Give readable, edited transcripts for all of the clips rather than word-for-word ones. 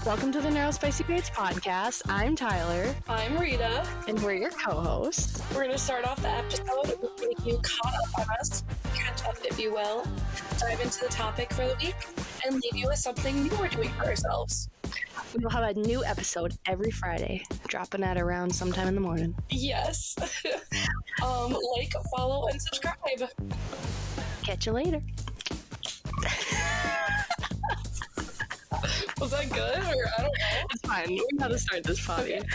Welcome to the Narrow Spicy Grades podcast. I'm Tyler. I'm Rita. And we're your co-hosts. We're going to start off the episode with getting you caught up on us, catch up if you will, dive into the topic for the week, and leave you with something new we're doing for ourselves. We will have a new episode every Friday, dropping at around sometime in the morning. Yes. Like, follow, and subscribe. Catch you later. Was that good? Or I don't know. It's fine. We know how to start this party. Okay.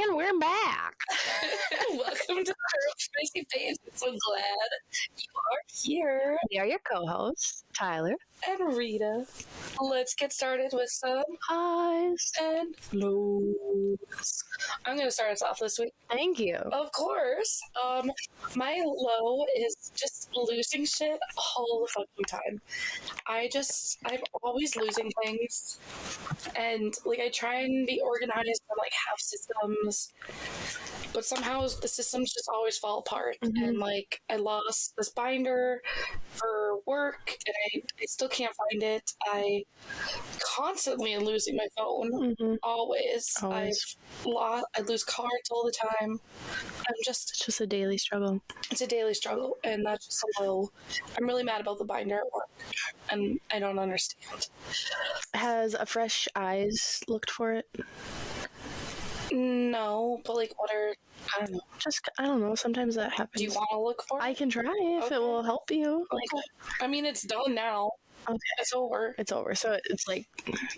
And we're back. Welcome to the Spicy Page. I'm so glad you are here. We are your co-hosts, Tyler and Rita. Let's get started with some highs and lows. I'm going to start us off this week. Thank you. Of course. My low is just losing shit all the fucking time. I'm always losing things. And, like, I try and be organized and, like, have systems. But somehow the systems just always fall apart. Mm-hmm. And, like, I lost this binder for work, and I still can't find it. I constantly am losing my phone. Mm-hmm. Always. I lose cards all the time. It's just a daily struggle. It's a daily struggle, and that's just a low. I'm really mad about the binder at work, and I don't understand. Has a Fresh Eyes looked for it? No, but like, I don't know. Sometimes that happens. Do you want to look for it? I can try if it will help you. I mean, it's done now. Okay. It's over. So it's like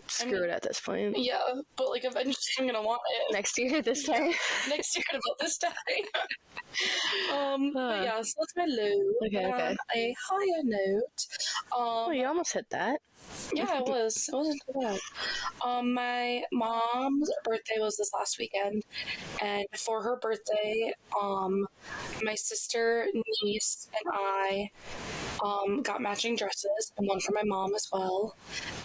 screwed at this point. Yeah, but like eventually I'm gonna want it. Next year this time. Next year about this time. But yeah, so that's my low. Okay. A higher note. You almost hit that. Yeah, it was. It wasn't too bad. My mom's birthday was this last weekend, and for her birthday, my sister, niece, and I got matching dresses, and one for my mom as well.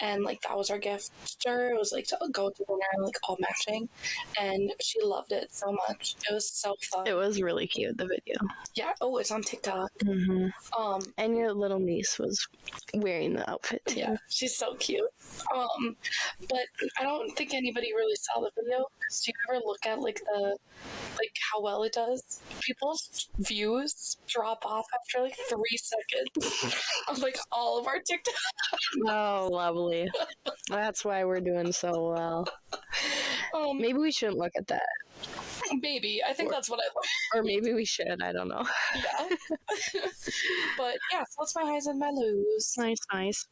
And like that was our gift to her. It was like to go to dinner and like all matching, and she loved it so much. It was so fun. It was really cute, the video. Yeah. Oh, it's on TikTok. Mm-hmm. And your little niece was wearing the outfit too. Yeah, she's so cute. But I don't think anybody really saw the video. Because do you ever look at like how well it does? People's views drop off after like 3 seconds of like all of our TikTok. Oh, lovely. That's why we're doing so well. Maybe we shouldn't look at that. Maybe. I think that's what I like. Or maybe we should. I don't know. Yeah. But yeah, so that's my highs and my lows. Nice.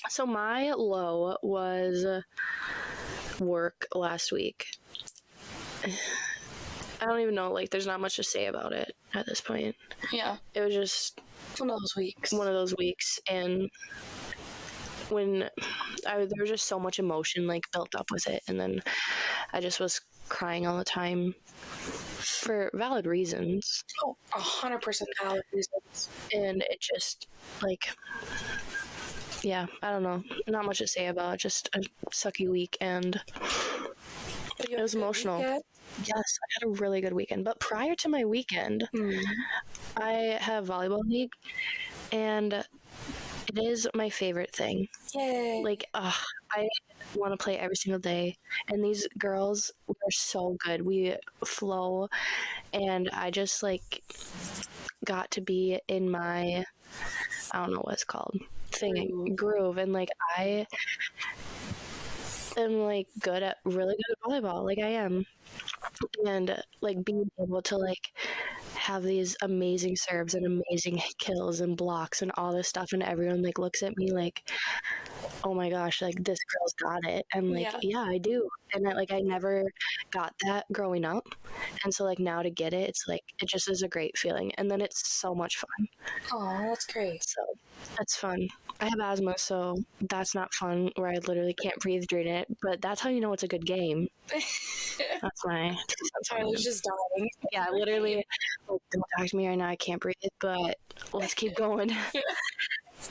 So my low was work last week. I don't even know, like, there's not much to say about it at this point. Yeah. It was just one of those weeks. And when there was just so much emotion, like, built up with it. And then I just was crying all the time for valid reasons. Oh, 100% valid reasons. And it just, like, yeah, I don't know. Not much to say about it. Just a sucky week, and it was emotional. Weekend? Yes, I had a really good weekend. But prior to my weekend, I have volleyball league, and it is my favorite thing. Yay. Like, I want to play every single day. And these girls are so good. We flow, and I just, like, got to be in my, I don't know what it's called, groove. And, like, I am, like, really good at volleyball. Like, I am. And, like, being able to, like, have these amazing serves and amazing kills and blocks and all this stuff, and everyone, like, looks at me like, oh my gosh, like, this girl's got it. And, like, yeah, I do. And, I never got that growing up. And so, like, now to get it, it's, like, it just is a great feeling. And then it's so much fun. Oh, that's great. So, that's fun. I have asthma, so that's not fun, where I literally can't breathe during it. But that's how you know it's a good game. That's why I was just dying. Yeah, literally, like, don't talk to me right now, I can't breathe, but let's keep going.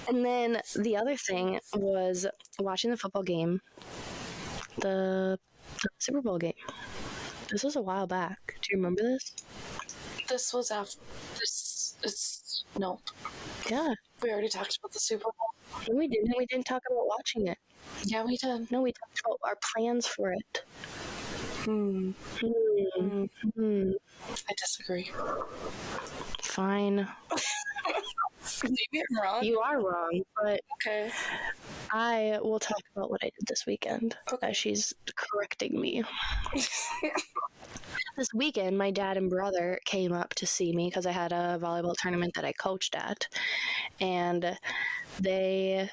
And then the other thing was watching the football game, the Super Bowl game. This was a while back. Do you remember this? This was after. No. Yeah. We already talked about the Super Bowl. No, we didn't. We didn't talk about watching it. Yeah, we did. No, we talked about our plans for it. I disagree. Fine. Maybe I'm wrong. You are wrong, but okay. I will talk about what I did this weekend. Okay. As she's correcting me. This weekend, my dad and brother came up to see me because I had a volleyball tournament that I coached at, and they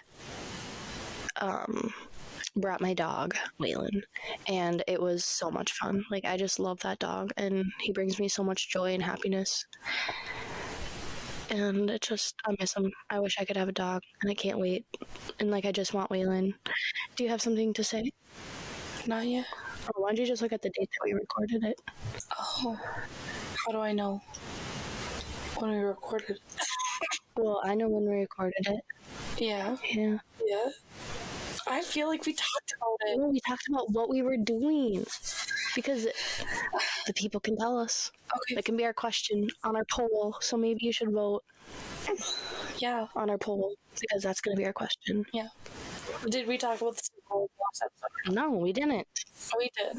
brought my dog, Waylon, and it was so much fun. Like, I just love that dog, and he brings me so much joy and happiness. And it just, I miss him. I wish I could have a dog, and I can't wait. And, like, I just want Waylon. Do you have something to say? Not yet. Oh, why don't you just look at the date that we recorded it? Oh, how do I know when we recorded? Well, I know when we recorded it. Yeah. Yeah. Yeah. I feel like we talked about it. No, we talked about what we were doing. Because the people can tell us. Okay. That can be our question on our poll. So maybe you should vote. Yeah. On our poll. Because that's going to be our question. Yeah. Did we talk about the Super Bowl last episode? No, we didn't. Oh, we did.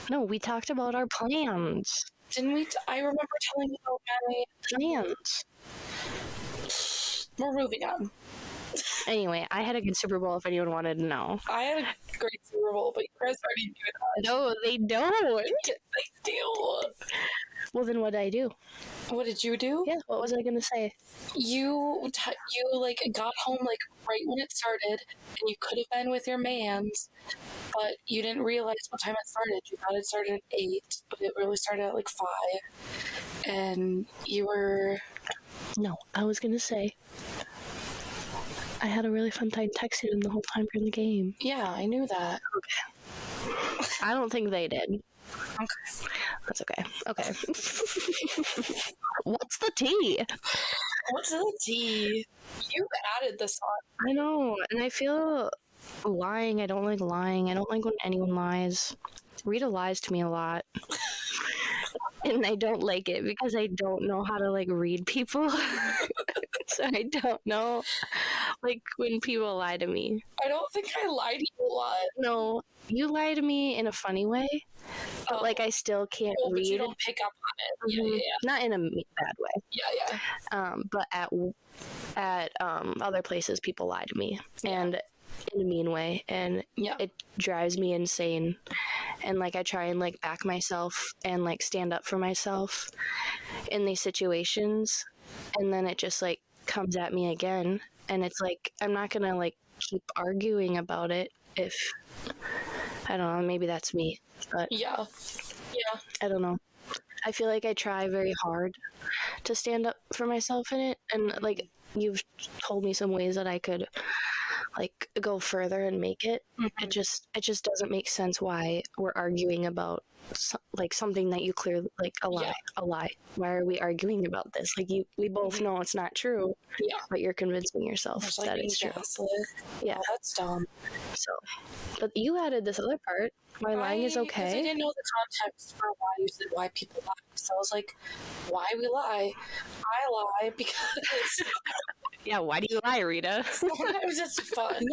No, we talked about our plans. Didn't we? I remember telling you about my plans. We're moving on. Anyway, I had a good Super Bowl if anyone wanted to know. I had a great Super Bowl, but you guys already knew that. No, they don't. They do. Well, then what did I do? What did you do? Yeah, what was I going to say? You like got home like right when it started, and you could have been with your mans, but you didn't realize what time it started. You thought it started at 8, but it really started at like 5, and you were... No, I was going to say I had a really fun time texting them the whole time during the game. Yeah, I knew that. Okay. I don't think they did. Okay. That's okay. Okay. What's the tea? What's the tea? You added this on. I know, and I feel lying. I don't like lying. I don't like when anyone lies. Rita lies to me a lot. And I don't like it because I don't know how to, like, read people. So I don't know, like, when people lie to me. I don't think I lie to you a lot. No, you lie to me in a funny way, but, like, I still can't read. But you don't pick up on it. Yeah. Not in a bad way. Yeah. But at other places, people lie to me, and in a mean way, and it drives me insane. And, like, I try and, like, back myself and, like, stand up for myself in these situations, and then it just, like, comes at me again, and it's like, I'm not gonna, like, keep arguing about it if, I don't know, maybe that's me, but yeah, I don't know. I feel like I try very hard to stand up for myself in it, and, like, you've told me some ways that I could, like, go further and make it. It just doesn't make sense why we're arguing about like something that you clearly, like, a lie. Why are we arguing about this? Like, we both know it's not true. Yeah, but you're convincing yourself that it's true. Yeah, that's dumb. So, but you added this other part. Why lying is okay. Because I didn't know the context for why you said why people lie. So I was like, why we lie? I lie because... Yeah, why do you lie, Rita? Sometimes it's fun.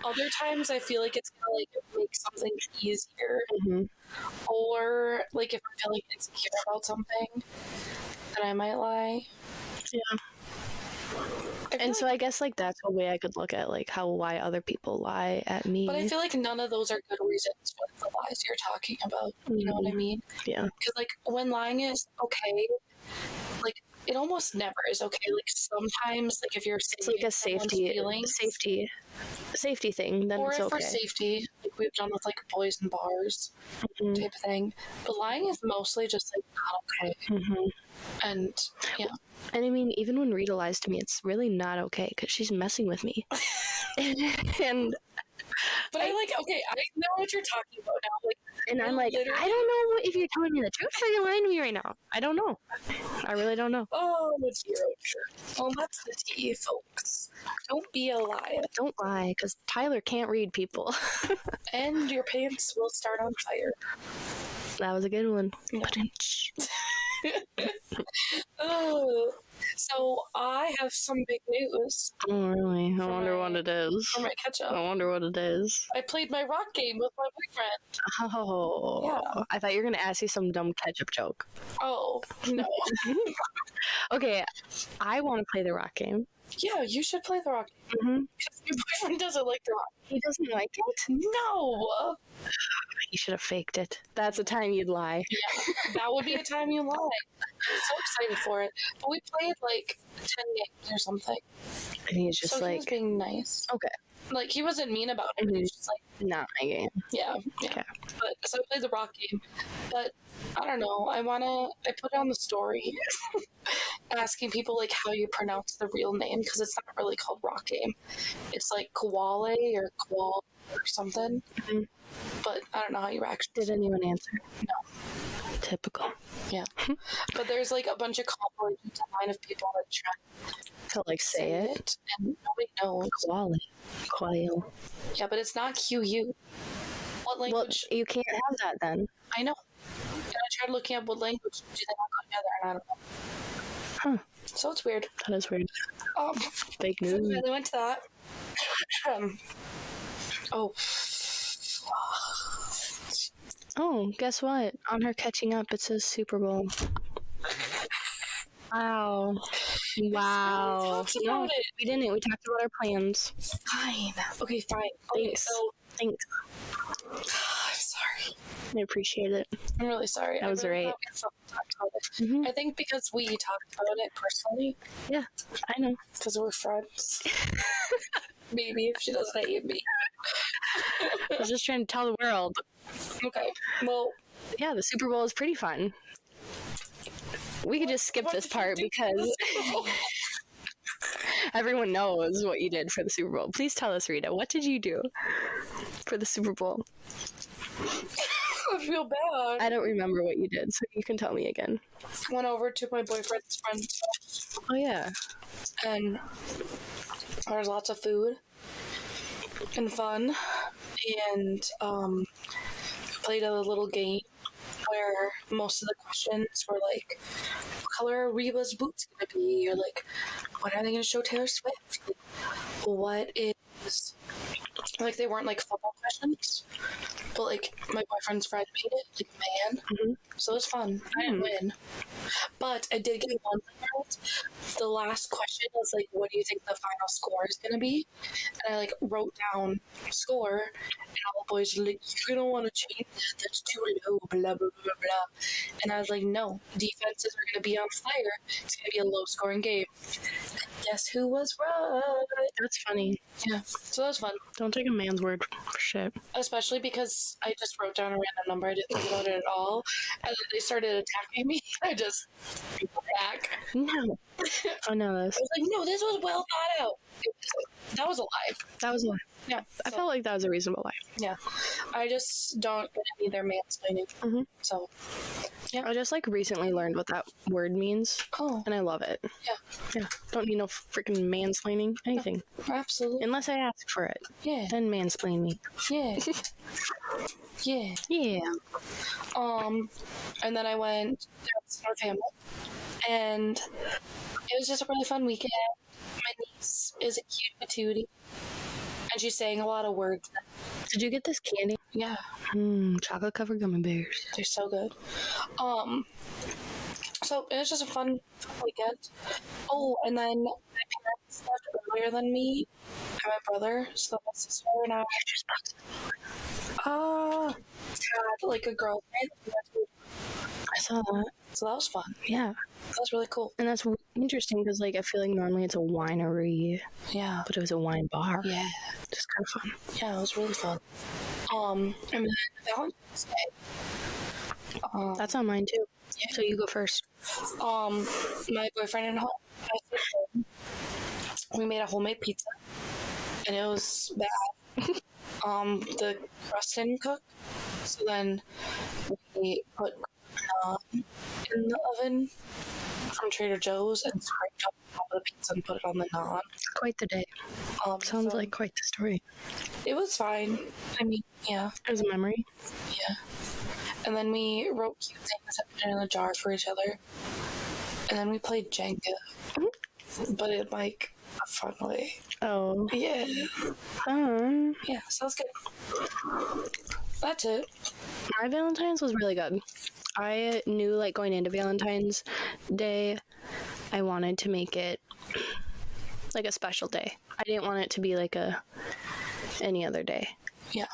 Other times I feel like it's gonna, like, make something easier. Or, like, if I'm feeling insecure about something, then I might lie. Yeah. And so I guess, like, that's a way I could look at, like, why other people lie at me. But I feel like none of those are good reasons for the lies you're talking about. You know what I mean? Yeah. Because, like, when lying is okay, like, it almost never is okay. Like, sometimes, like, if you're it's like a safety thing, then or it's okay. Or for safety, like we've done with, like, boys in bars type of thing. But lying is mostly just, like, not okay. And, yeah. And I mean, even when Rita lies to me, it's really not okay because she's messing with me. And but I know what you're talking about now. Like, and I'm like, I don't know if you're telling me the truth or you're lying to me right now. I don't know. I really don't know. Oh, dear. Well, that's the tea, folks. Don't be a liar. Don't lie, because Tyler can't read people. And your pants will start on fire. That was a good one. Yeah. Oh, so I have some big news Oh, really? I For wonder my- what it is. for my catch I up. wonder what it is. I played my rock game with my boyfriend. Oh, Yeah. I thought you were gonna ask you some dumb ketchup joke. Oh, no. Okay, I want to play the rock game. Yeah, you should play the rock game. Mm-hmm. Because your boyfriend doesn't like the rock. He doesn't like it. No. You should have faked it. That's the time you'd lie. Yeah, that would be a time you lie. I'm so excited for it. But we played like 10 games or something. And he's just So he like, was being nice. okay, Like, he wasn't mean about it. He was just like, not my game. yeah. Okay. But so I played the rock game. But I don't know. I put it on the story asking people like how you pronounce the real name because it's not really called rock game. It's like Koale or Koal or something. Mm-hmm. But I don't know how you actually. Did anyone answer? No. Typical. Yeah. But there's like a bunch of compilations online of people that try To like say it. and nobody knows. Quail. Yeah, but it's not QU. What Well, language? you can't have that then. I know. And I tried looking up what language do they all go together, and I don't know. Huh. So it's weird. That is weird. Fake So news. they went to that. Oh. Oh, guess what? On her catching up, it says Super Bowl. Wow. Wow. Talked about it. We didn't. We talked about our plans. Fine. Okay, fine. Okay, Thanks. so Thanks. I'm sorry. I appreciate it. I'm really sorry. That was I really great. thought we had something to talk about it. Mm-hmm. I think because we talked about it personally, I know. because we're friends. Maybe if she doesn't hate me. I was just trying to tell the world. Okay. Well, Yeah, the Super Bowl is pretty fun. We could just skip what this did you part do? because everyone knows what you did for the Super Bowl. Please tell us, Rita. What did you do for the Super Bowl? I feel bad. I don't remember what you did, so you can tell me again. Went over to my boyfriend's friend's house, Oh, yeah. and there was lots of food and fun, and played a little game where most of the questions were like, what color are Reba's boots gonna be? Or like, when are they gonna show Taylor Swift? Like, what is, like, they weren't like football questions, but like my boyfriend's friend made it, like, man. Mm-hmm. So it was fun. I didn't win, but I did get one thing right. The last question was like, what do you think the final score is gonna be? And I like wrote down score, and all the boys were like, you're gonna want to change that, that's too low, blah blah blah blah. And I was like, no, defenses are gonna be on fire, it's gonna be a low scoring game. And guess who was right? That's funny. Yeah, so that was fun, Don't take a man's word for shit. especially because I just wrote down a random number, I didn't think about it at all, and then they started attacking me. I just back. No. I know I this. was like, no, this was well thought out. That was a lie. That was a lie. Yeah. I felt like that was a reasonable lie. Yeah. I just don't get any of their mansplaining. Mhm. So, I just like recently learned what that word means, oh, and I love it. Yeah. Yeah. Don't need no freaking mansplaining anything. absolutely. Unless I ask for it. Yeah. Then mansplain me. Yeah. Yeah. Yeah. And then I went to our family, and it was just a really fun weekend. My niece is a cute patootie, and she sang a lot of words. Did you get this candy? Yeah, Chocolate covered gummy bears. they're so good. So it was just a fun weekend. Oh, and then my parents left earlier than me, and my brother, so my sister and I had like a girls' night. I saw that. So that was fun. Yeah. That was really cool. And that's interesting because, like, I feel like normally it's a winery, Yeah. but it was a wine bar. Yeah. Just kind of fun. Yeah, it was really fun. And then Valentine's Day. That's on mine too. Yeah. So you go first. My boyfriend and I, we made a homemade pizza, and it was bad. The crust didn't cook, so then we put naan in the oven from Trader Joe's and scraped up the top of the pizza and put it on the naan. Quite the day. Sounds so like quite the story. it was fine. I mean, yeah, It was a memory. yeah. And then we wrote cute things that we put in a jar for each other. And then we played Jenga. But in, like, a fun way. Oh. Yeah. Yeah, sounds good. That's it. My Valentine's was really good. I knew, like, going into Valentine's Day, I wanted to make it, like, a special day. I didn't want it to be, like, any other day. Yeah.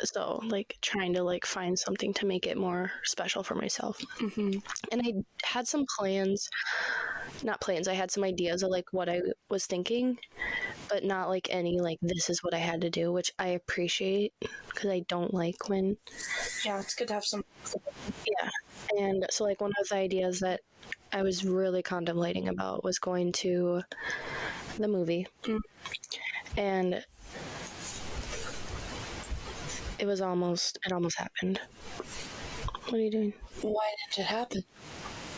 So, like, trying to, like, find something to make it more special for myself. And I had some plans. Not plans. I had some ideas of, like, what I was thinking, but not, like, any, like, this is what I had to do, which I appreciate because I don't like when... Yeah, it's good to have some... Yeah. And so, like, one of the ideas that I was really contemplating about was going to the movie. And it almost happened. What are you doing? Why did it happen?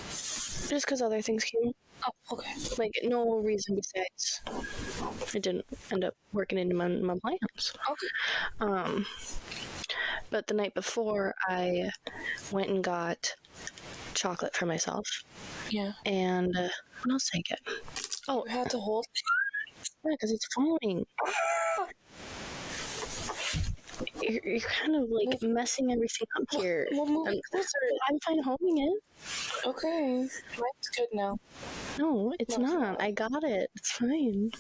Just because other things came. Oh, okay. Like, no reason besides it didn't end up working into my plans. Okay. But the night before, I went and got chocolate for myself. Yeah. And what else did I get? Oh, You had to hold... Yeah, because it's falling. You're kind of, like, messing everything up here. We'll move it closer. I'm fine holding it. Okay. Mine's good now. No, it's not. I got it. It's fine.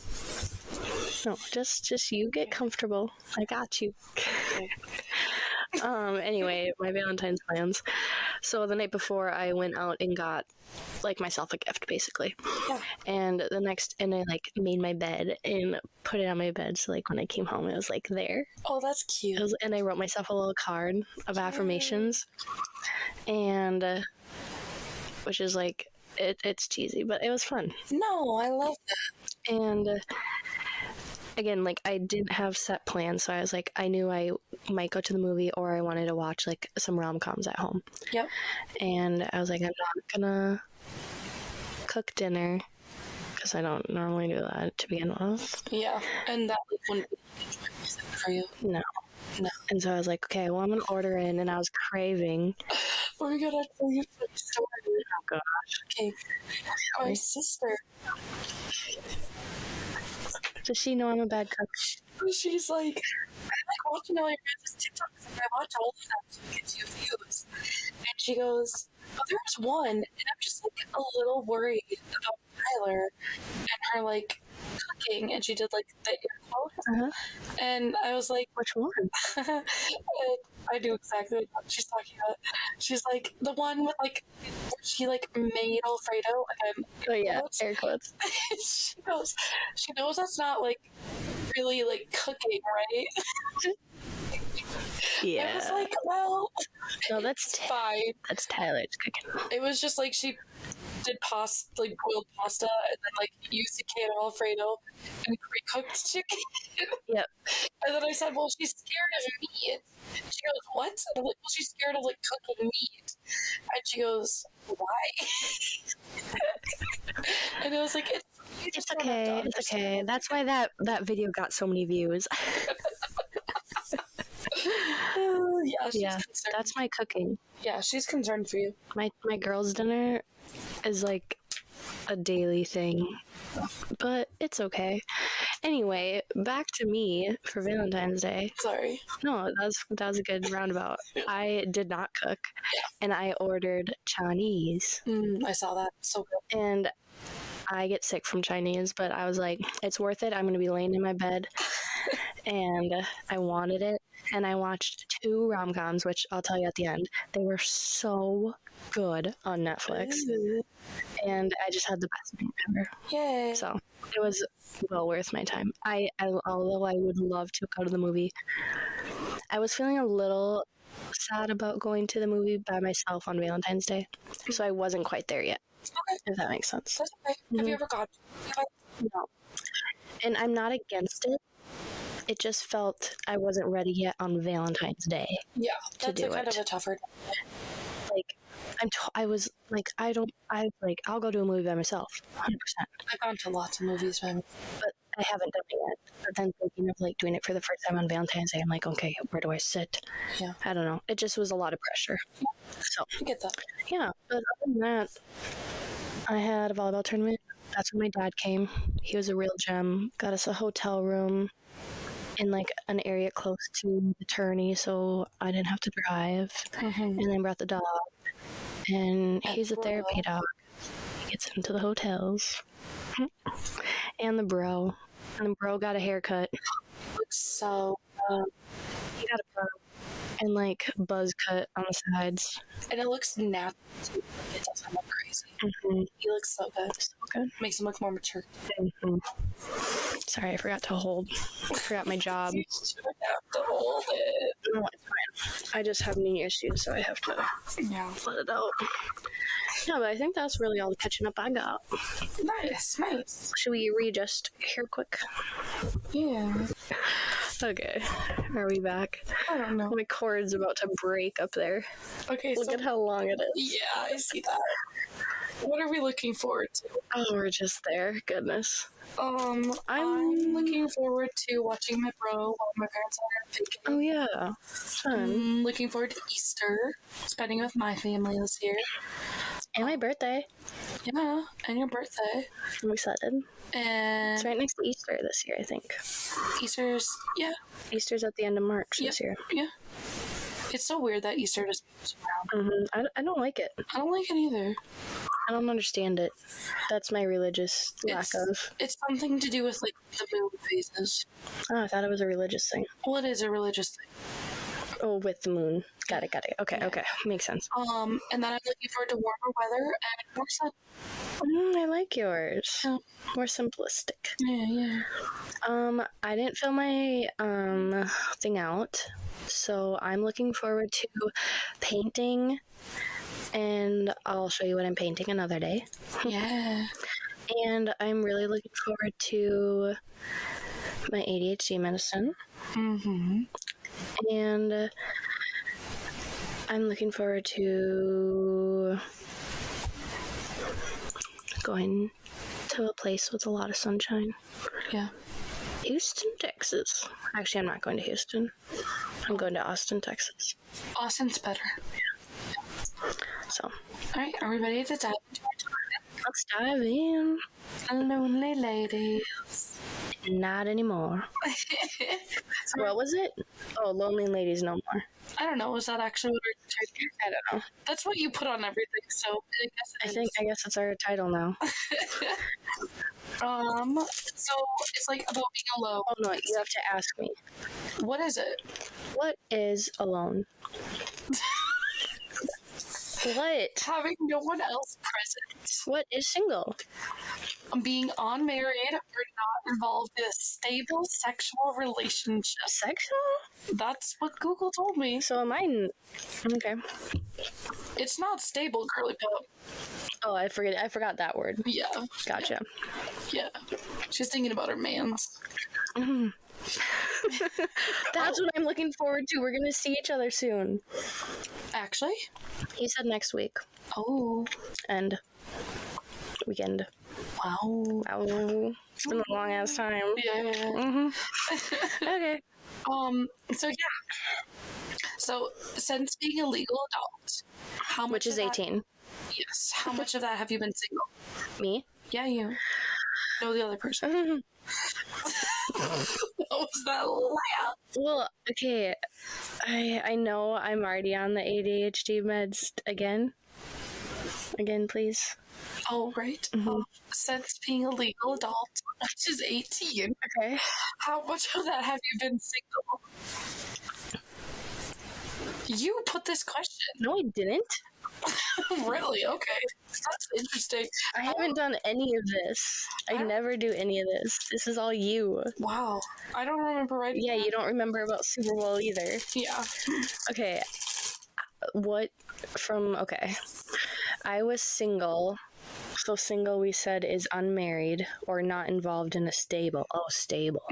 No, just you get comfortable. I got you. Anyway, my Valentine's plans. So the night before, I went out and got, like, myself a gift, basically. Yeah. And I, like, made my bed and put it on my bed, so, like, when I came home, it was, like, there. Oh, that's cute. And I wrote myself a little card of affirmations. And, which is, like, it's cheesy, but it was fun. No, I love that. And... again, like, I didn't have set plans, so I was like, I knew I might go to the movie or I wanted to watch, like, some rom-coms at home. Yep. And I was like, I'm not gonna cook dinner because I don't normally do that to begin with. Yeah, and that, like, wouldn't be for you. No. And so I was like, okay, well, I'm gonna order in, and I was craving. We're gonna tell you the story. Oh, gosh. Okay. My sister... Does she know I'm a bad cook? She's like, I like watching all your guys' TikToks, and I watch all of them so it gets you views. And she goes, oh, there's one, and I'm just, like, a little worried about Tyler and her, like, cooking, and she did, like, the air quotes. And I was like, which one? And I knew exactly what she's talking about. She's like, the one with, like, she, like, made Alfredo. Oh, yeah, air quotes. She knows that's not, like, really, like, cooking, right? Yeah. I was like, well, no, that's fine. That's Tyler's cooking. It was just like she did like boiled pasta and then, like, used a can of Alfredo and pre-cooked chicken. Yep. And then I said, well, she's scared of meat. She goes, what? And I'm like, well, she's scared of, like, cooking meat. And she goes, why? And I was like, it's okay. It's okay. That's why that video got so many views. Yeah, that's my cooking. Yeah, she's concerned for you. My girls' dinner is, like, a daily thing, but it's okay. Anyway, back to me for Valentine's Day. Sorry. No, that was a good roundabout. I did not cook, and I ordered Chinese. I saw that. So good. And I get sick from Chinese, but I was like, it's worth it. I'm going to be laying in my bed. And I wanted it. And I watched 2 rom-coms, which I'll tell you at the end. They were so good on Netflix. And I just had the best night ever. Yay. So it was well worth my time. Although I would love to go to the movie, I was feeling a little sad about going to the movie by myself on Valentine's Day. So I wasn't quite there yet. Okay. If that makes sense. That's okay. Have you ever gone? No. And I'm not against it. It just felt I wasn't ready yet on Valentine's Day. Yeah, that's kind of a tougher. Like, I'll go to a movie by myself, 100%. I've gone to lots of movies, man. But I haven't done it yet. But then thinking of like doing it for the first time on Valentine's Day, I'm like, okay, where do I sit? Yeah. I don't know. It just was a lot of pressure. So I get that. yeah, but other than that, I had a volleyball tournament. That's when my dad came. He was a real gem. Got us a hotel room in like an area close to the tourney, so I didn't have to drive. And then brought the dog, and he's a therapy dog. He gets into the hotels, and the bro got a haircut. Looks so. He got a perm and like buzz cut on the sides, and it looks natural too. It doesn't look crazy. He looks so good. So good. Makes him look more mature. Sorry, I forgot to hold. I forgot my job. You shouldn't have to hold it. No, it's fine. I just have knee issues, so I have to let it out. Yeah, but I think that's really all the catching up I got. Nice. Should we readjust here quick? Yeah. Okay. Are we back? I don't know. My cord's about to break up there. Okay, Look at how long it is. Yeah, I see that. What are we looking forward to? Oh, we're just there. Goodness. I'm looking forward to watching my bro while my parents are vacation. Oh, yeah. Fun. Looking forward to Easter, spending with my family this year. And my birthday. Yeah, and your birthday. I'm excited. And it's right next to Easter this year, I think. Easter's at the end of March this year. Yeah. It's so weird that Easter just moves around. I don't like it. I don't like it either. I don't understand it. That's my religious lack of. It's something to do with like the moon phases. Oh, I thought it was a religious thing. Well, it is a religious thing. Oh, with the moon. Got it. Okay. Makes sense. And then I'm looking forward to warmer weather and more sun. I like yours. Yeah. More simplistic. Yeah. I didn't fill my thing out, so I'm looking forward to painting, and I'll show you what I'm painting another day. Yeah. And I'm really looking forward to my ADHD medicine. And I'm looking forward to going to a place with a lot of sunshine. Yeah. Houston, Texas. Actually, I'm not going to Houston. I'm going to Austin, Texas. Austin's better. Yeah. So. All right, are we ready to dive into our topic? Let's dive in. Lonely ladies. Not anymore. What was it? Oh, lonely ladies no more. I don't know. Was that actually what our title? I don't know. That's what you put on everything, so I guess it's our title now. So it's like about being alone. Oh no, you have to ask me. What is it? What is alone? What? Having no one else present. What is single? Being unmarried or not involved in a stable sexual relationship. Sexual? That's what Google told me. So am I. Okay. It's not stable, girly pop. Oh, I forgot that word. Yeah. Gotcha. Yeah. She's thinking about her mans. That's what I'm looking forward to. We're gonna see each other soon. Actually? He said next week. Oh. And weekend. Wow. It's been a long ass time. Yeah. Okay. So yeah. So since being a legal adult, how much which is 18. Yes. How much of that have you been single? Me? Yeah, you. No, the other person. What was that laugh? Well, okay. I know I'm already on the ADHD meds again. Again, please. Oh, right. Since being a legal adult, which is 18. Okay. How much of that have you been single? You put this question. No, I didn't. Really? Okay. That's interesting. I haven't done any of this. I never do any of this. This is all you. Wow. I don't remember writing Yeah, you don't remember about Super Bowl either. Yeah. Okay. Okay. I was single. So single, we said, is unmarried or not involved in a stable. Oh, stable.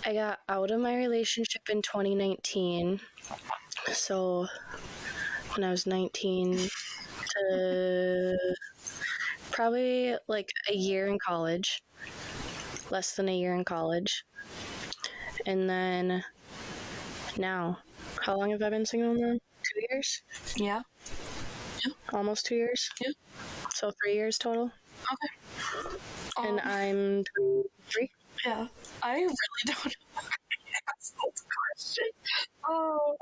I got out of my relationship in 2019. So when I was 19 to Probably like a year in college. Less than a year in college. And then now. How long have I been single now? 2 years? Yeah. Almost 2 years? Yeah. So 3 years total? Okay. And I'm 23? Yeah. I really don't know. That's the question. Oh.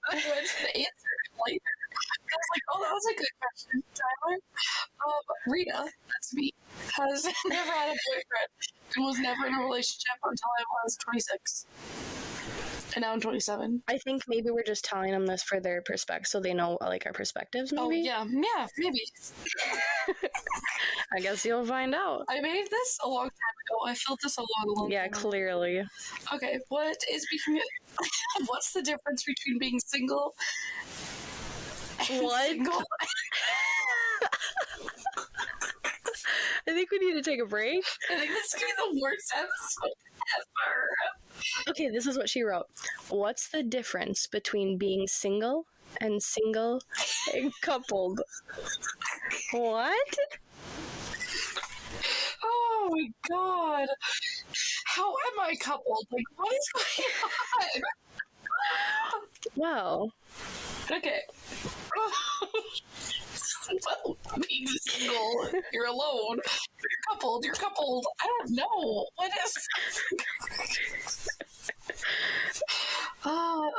I went to the answer later. I was like, oh, that was a good question, Tyler. Rita, that's me, has never had a boyfriend and was never in a relationship until I was 26. And now I'm 27. I think maybe we're just telling them this for their perspective, so they know like our perspectives. Maybe. Oh yeah, maybe. I guess you'll find out. I made this a long time ago. I filled this a long Yeah, time clearly. ago. Okay, what's the difference between being single and What? single? I think we need to take a break. I think this is gonna be the worst episode ever. Okay, this is what she wrote. What's the difference between being single and coupled? What? Oh my god. How am I coupled? Like, what is going on? Well. Okay. Well, being single, you're alone. You're coupled. I don't know. What is...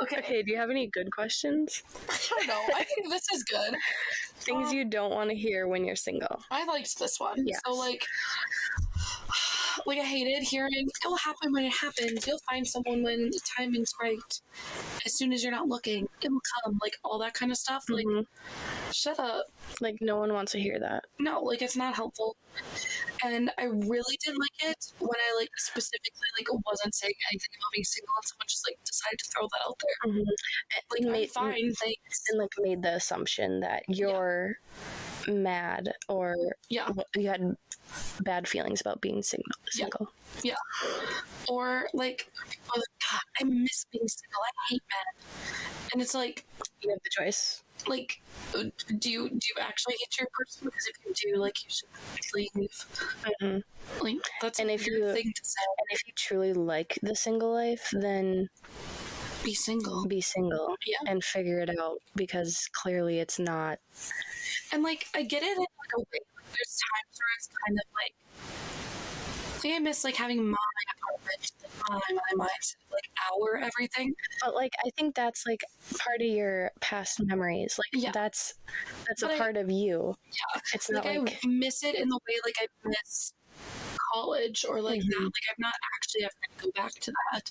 Okay. Okay, do you have any good questions? I don't know. I think this is good. Things you don't want to hear when you're single. I liked this one. Yes. So, like I hated hearing, it will happen when it happens. You'll find someone when the timing's right. As soon as you're not looking, it will come. Like, all that kind of stuff. Like, shut up. Like, no one wants to hear that. No, like, it's not helpful. And I really didn't like it when I, like, specifically, like, wasn't saying anything about being single and someone just, like, decided to throw that out there. Mm-hmm. Like, fine, thanks. And, like, made the assumption that you're mad or you had bad feelings about being single. Yeah. Or, like, oh, God, I miss being single. I hate men. And it's like... You have the choice. Like, do you actually hate your person? Because if you do, like, you should leave. Mm-hmm. Like, that's and a if weird thing to say. And if you truly like the single life, then... Be single. Yeah. And figure it out, because clearly it's not. And, like, I get it in, like, a way. Like, there's times where it's kind of, like, I think I miss, like, having my apartment, like, my, like, our everything. But, like, I think that's, like, part of your past memories. Like, that's a part of you. Yeah. It's not like... I miss it in the way, like, I miss college or, like, that. Like, I'm not actually ever going to go back to that.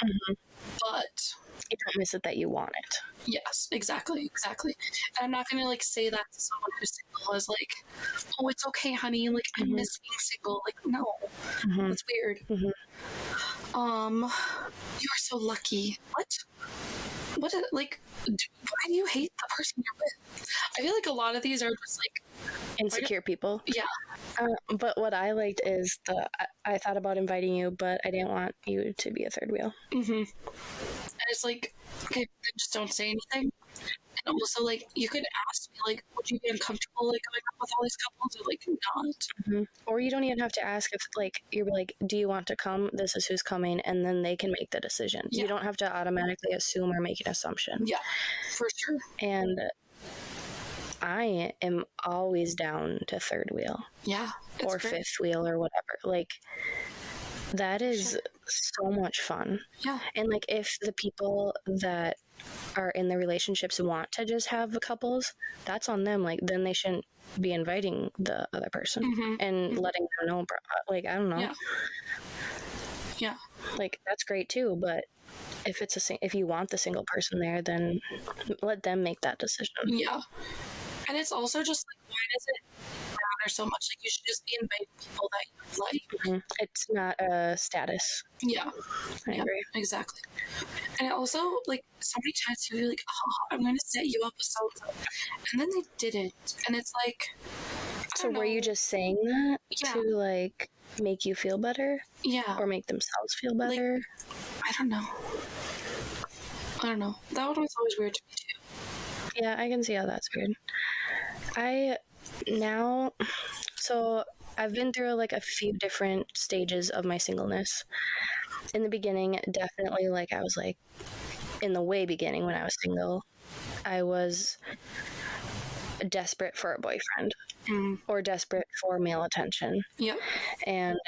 But... You don't miss it that you want it. Yes, exactly. And I'm not gonna, like, say that to someone who's single as, like, oh, it's okay, honey, like, I miss being single. Like, no. That's weird. You're so lucky. What like, why do you hate the person you're with? I feel like a lot of these are just, like, insecure people. Yeah. But what I liked is I thought about inviting you, but I didn't want you to be a third wheel. And it's like, okay, just don't say anything. And also, like, you could ask me, like, would you be uncomfortable, like, going up with all these couples, or, like, not? Or you don't even have to ask if, like, you're like, do you want to come? This is who's coming, and then they can make the decision. You don't have to automatically assume or make an assumption. Yeah, for sure. And I am always down to third wheel. Yeah. Or great. Fifth wheel or whatever. Like, that is so much fun. Yeah. And, like, if the people that are in the relationships want to just have the couples, that's on them. Like, then they shouldn't be inviting the other person and letting them know. Like, I don't know. Yeah. Like, that's great too, but if you want the single person there, then let them make that decision. Yeah. And it's also just, like, why does it matter so much? Like, you should just be inviting people that you like. It's not a status. Yeah. I agree. Exactly. And it also, like, so many times you're like, oh, I'm going to set you up with so-and-so. And then they didn't. And it's like, so were you just saying that to, like, make you feel better? Yeah. Or make themselves feel better? Like, I don't know. That one was always weird to me, too. Yeah, I can see how that's weird. So I've been through like a few different stages of my singleness. In the beginning, definitely like I was like in the way beginning when I was single, I was desperate for a boyfriend or desperate for male attention. Yep. And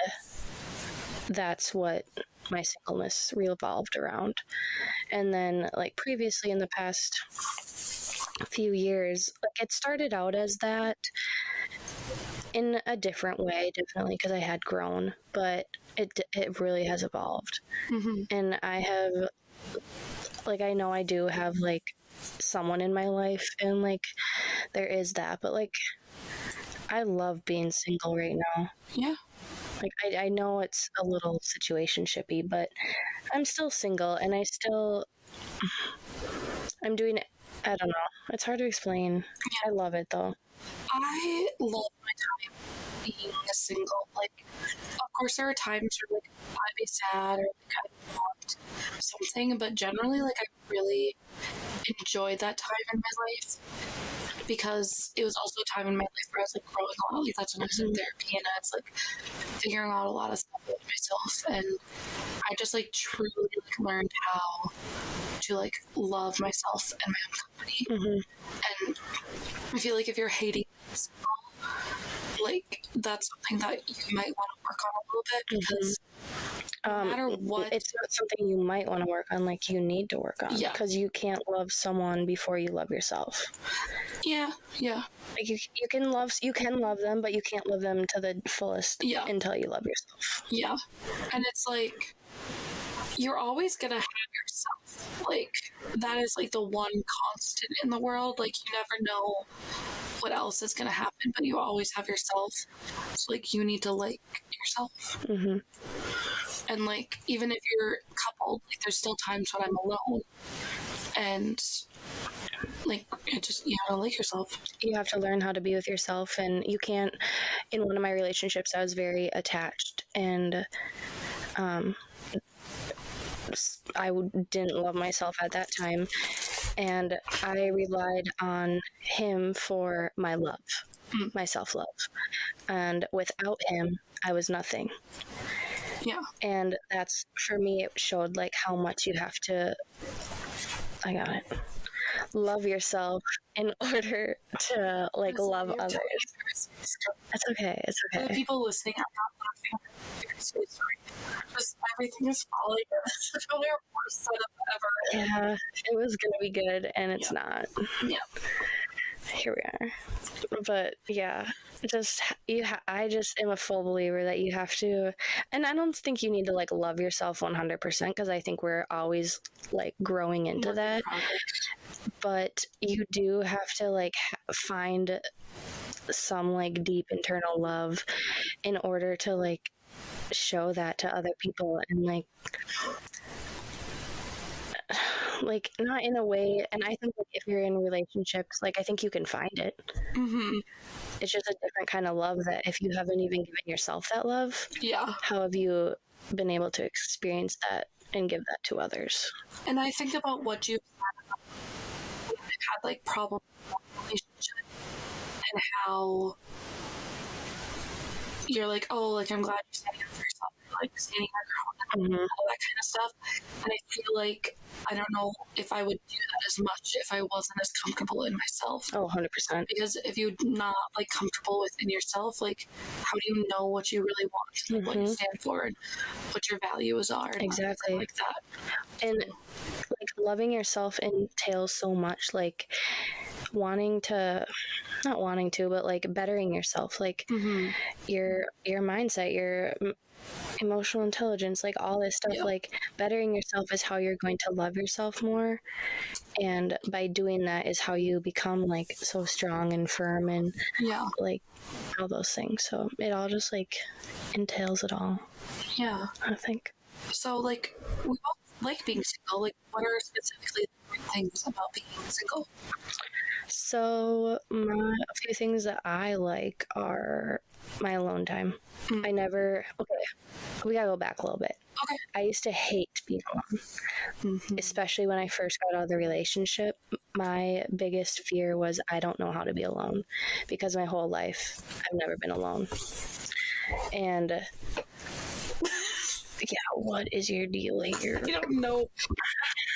that's what my singleness revolved around. And then like previously in the past few years, like it started out as that in a different way, definitely because I had grown, but it really has evolved. And I have like I know I do have like someone in my life, and like there is that, but like I love being single right now. Yeah. Like I know it's a little situationshipy, but I'm still single, and I'm doing it. I don't know. It's hard to explain. I love it though. I love my time being a single. Like, of course, there are times where like I'd be sad or like I want something, but generally, like I really enjoyed that time in my life because it was also a time in my life where I was like growing a lot. Like that's when I was in therapy, and I was like figuring out a lot of stuff about myself, and I just like truly like learned how to like love myself and my own company. And I feel like if you're hating yourself, like that's something that you might want to work on a little bit because no matter what, it's not something you might want to work on. Like you need to work on, because you can't love someone before you love yourself. Yeah. Like you can love them, but you can't love them to the fullest until you love yourself. Yeah, and it's like you're always gonna have yourself. Like that is like the one constant in the world. Like you never know what else is gonna happen, but you always have yourself. So like you need to like yourself. And like even if you're coupled, like there's still times when I'm alone, and like it just you have to like yourself. You have to learn how to be with yourself, and you can't. In one of my relationships, I was very attached, and I didn't love myself at that time, and I relied on him for my love, my self-love, and without him, I was nothing. Yeah. And that's, for me, it showed like how much you have to, I got it, love yourself in order to like love others. It's okay. It's okay. For the people listening, I'm not laughing. Seriously, sorry. Just everything is falling. This is probably our worst setup ever. Yeah, it was gonna be good, and it's not. Yeah. Here we are. But yeah, I just am a full believer that you have to, and I don't think you need to like love yourself 100%, because I think we're always like growing into that. But you do have to like find some like deep internal love in order to like show that to other people, and like not in a way, and I think like if you're in relationships, like I think you can find it. It's just a different kind of love that if you haven't even given yourself that love, how have you been able to experience that and give that to others? And I think about what you've had like problems in a relationship, and how you're like, oh, like I'm glad you're standing up for yourself, like standing up for your own, all that kind of stuff. And I feel like I don't know if I would do that as much if I wasn't as comfortable in myself. Oh, 100%. Because if you're not like comfortable within yourself, like how do you know what you really want, like what you stand for, and what your values are, and exactly like that. And like loving yourself entails so much, like not wanting to, but like bettering yourself, like your mindset, your emotional intelligence, like all this stuff. Like bettering yourself is how you're going to love yourself more, and by doing that is how you become like so strong and firm, and like all those things. So it all just like entails it all, I think. So like we both like being single. Like what are specifically the things about being single? So a few things that I like are my alone time. I never. Okay, we gotta go back a little bit. Okay. I used to hate being alone, especially when I first got out of the relationship. My biggest fear was I don't know how to be alone, because my whole life I've never been alone. And yeah, what is your deal here? I don't know.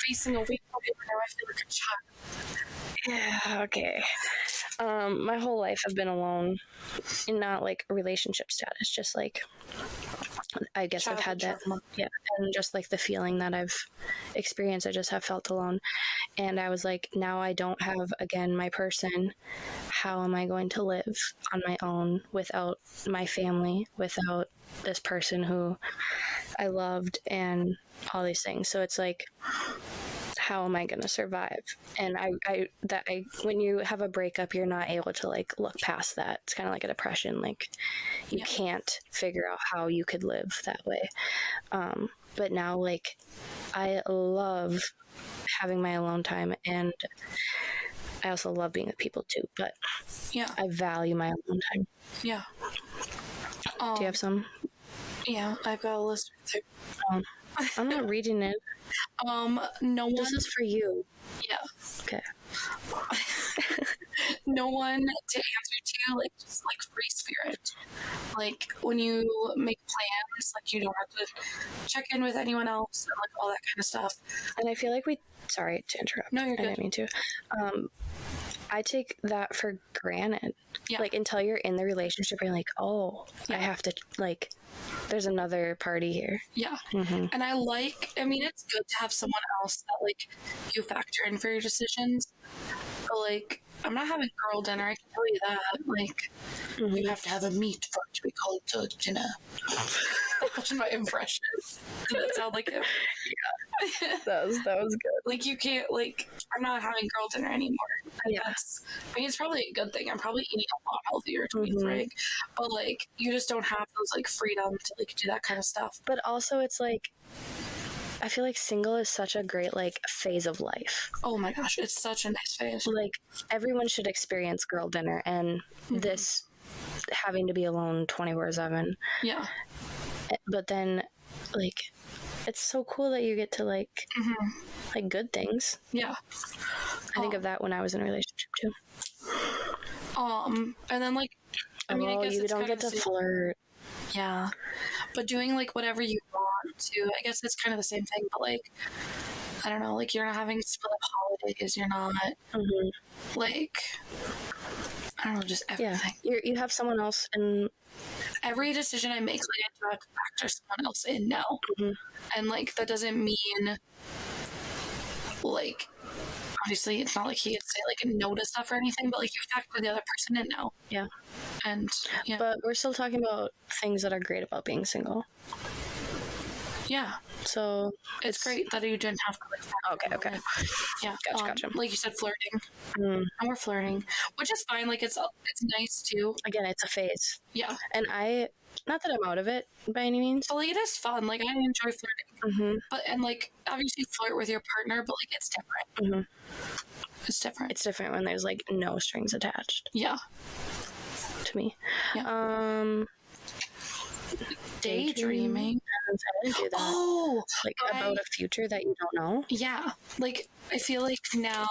Facing a week now, I feel like a child. Yeah, okay. My whole life I've been alone, in not like relationship status, just like I guess I've had that, yeah, and just like the feeling that I've experienced, I just have felt alone. And I was like, now I don't have, again, my person. How am I going to live on my own without my family, without this person who I loved, and all these things? So it's like, how am I going to survive? And when you have a breakup, you're not able to like look past that. It's kind of like a depression. Like you can't figure out how you could live that way. But now, like, I love having my alone time, and I also love being with people too, but yeah, I value my alone time. Yeah. Do you have some? Yeah, I've got a list right there. I'm not reading it. No one. This is for you. Yeah. Okay. No one to answer to, like, just like free spirit. Like when you make plans, like you don't have to check in with anyone else and like all that kind of stuff. And I feel like sorry to interrupt. No, you're good. I didn't mean to. I take that for granted. Yeah. Like until you're in the relationship, you're like, oh, I have to, like, there's another party here. Yeah. Mm-hmm. And I mean, it's good to have someone else that like you factor in for your decisions. But like, I'm not having girl dinner, I can tell you that. Like, you have to have a meat for it to be called dinner. That was my impression. Did that sound like it? Yeah. That was good. Like, you can't, like, I'm not having girl dinner anymore. And I mean, it's probably a good thing. I'm probably eating a lot healthier, to be frank. But, like, you just don't have those, like, freedom to, like, do that kind of stuff. But also, it's like, I feel like single is such a great, like, phase of life. Oh my gosh, it's such a nice phase. Like, everyone should experience girl dinner, and this having to be alone 24/7. Yeah. But then, like, it's so cool that you get to, like, like good things. Yeah. I think of that when I was in a relationship, too. And then, like, I mean, I guess you don't get to flirt. Yeah. But doing, like, whatever you want to, I guess it's kind of the same thing, but, like, I don't know, like, you're not having split up holidays, you're not, like, I don't know, just everything. Yeah, you have someone else, and every decision I make, like, I do have to factor someone else in now. And, like, that doesn't mean, like, obviously, it's not like he could say, like, no to stuff or anything, but, like, you factor the other person in now. Yeah. And, yeah. But we're still talking about things that are great about being single. Yeah. So it's great that you didn't have to, like, okay. Yeah. Gotcha. Like you said, flirting. And we're flirting, which is fine. Like, it's nice, too. Again, it's a phase. Yeah. And not that I'm out of it by any means. But, like, it is fun. Like, I enjoy flirting. But, and, like, obviously flirt with your partner, but, like, it's different. It's different. It's different when there's, like, no strings attached. Yeah. To me. Yeah. Daydreaming. I do that. Oh, like about a future that you don't know. Yeah, like I feel like now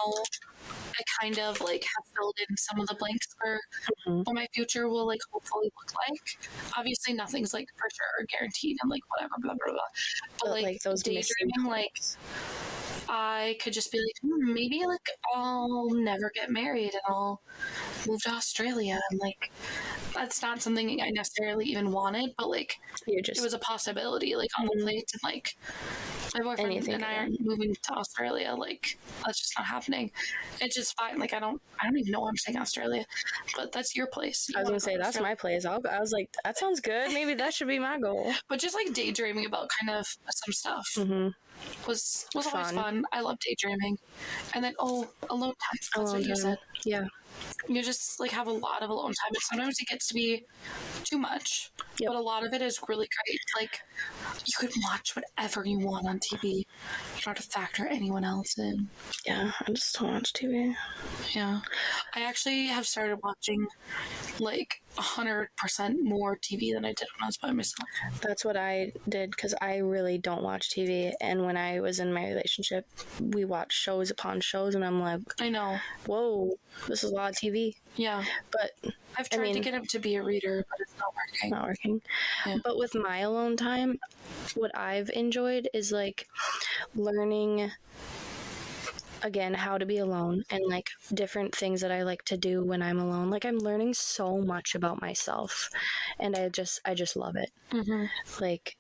I kind of like have filled in some of the blanks for what my future will like hopefully look like. Obviously, nothing's like for sure guaranteed and like whatever, blah blah blah. But like those daydreaming, like I could just be like, maybe like I'll never get married and I'll move to Australia, and like that's not something I necessarily even wanted, but like it was a possibility like on the plate, and like my boyfriend and I aren't moving to Australia. Like that's just not happening. It's just fine. Like I don't even know why I'm saying Australia, but that's your place. I was gonna say that's my place. I was like, that sounds good. Maybe that should be my goal. But just like daydreaming about kind of some stuff was always fun. I love daydreaming. And then alone time. That's what you said. Yeah. You just like have a lot of alone time, and sometimes it gets to be too much. But a lot of it is really great. Like you could watch whatever you want on TV. You don't have to factor anyone else in. Yeah, I just don't watch TV. Yeah, I actually have started watching like 100% more TV than I did when I was by myself. That's what I did, because I really don't watch TV. And when I was in my relationship, we watched shows upon shows, and I'm like, I know. whoa, this is a lot of TV. Yeah. But I've tried to get him to be a reader, but it's not working. Not working. Yeah. But with my alone time, what I've enjoyed is like learning again how to be alone, and like different things that I like to do when I'm alone. Like I'm learning so much about myself, and I just love it. Mm-hmm. Like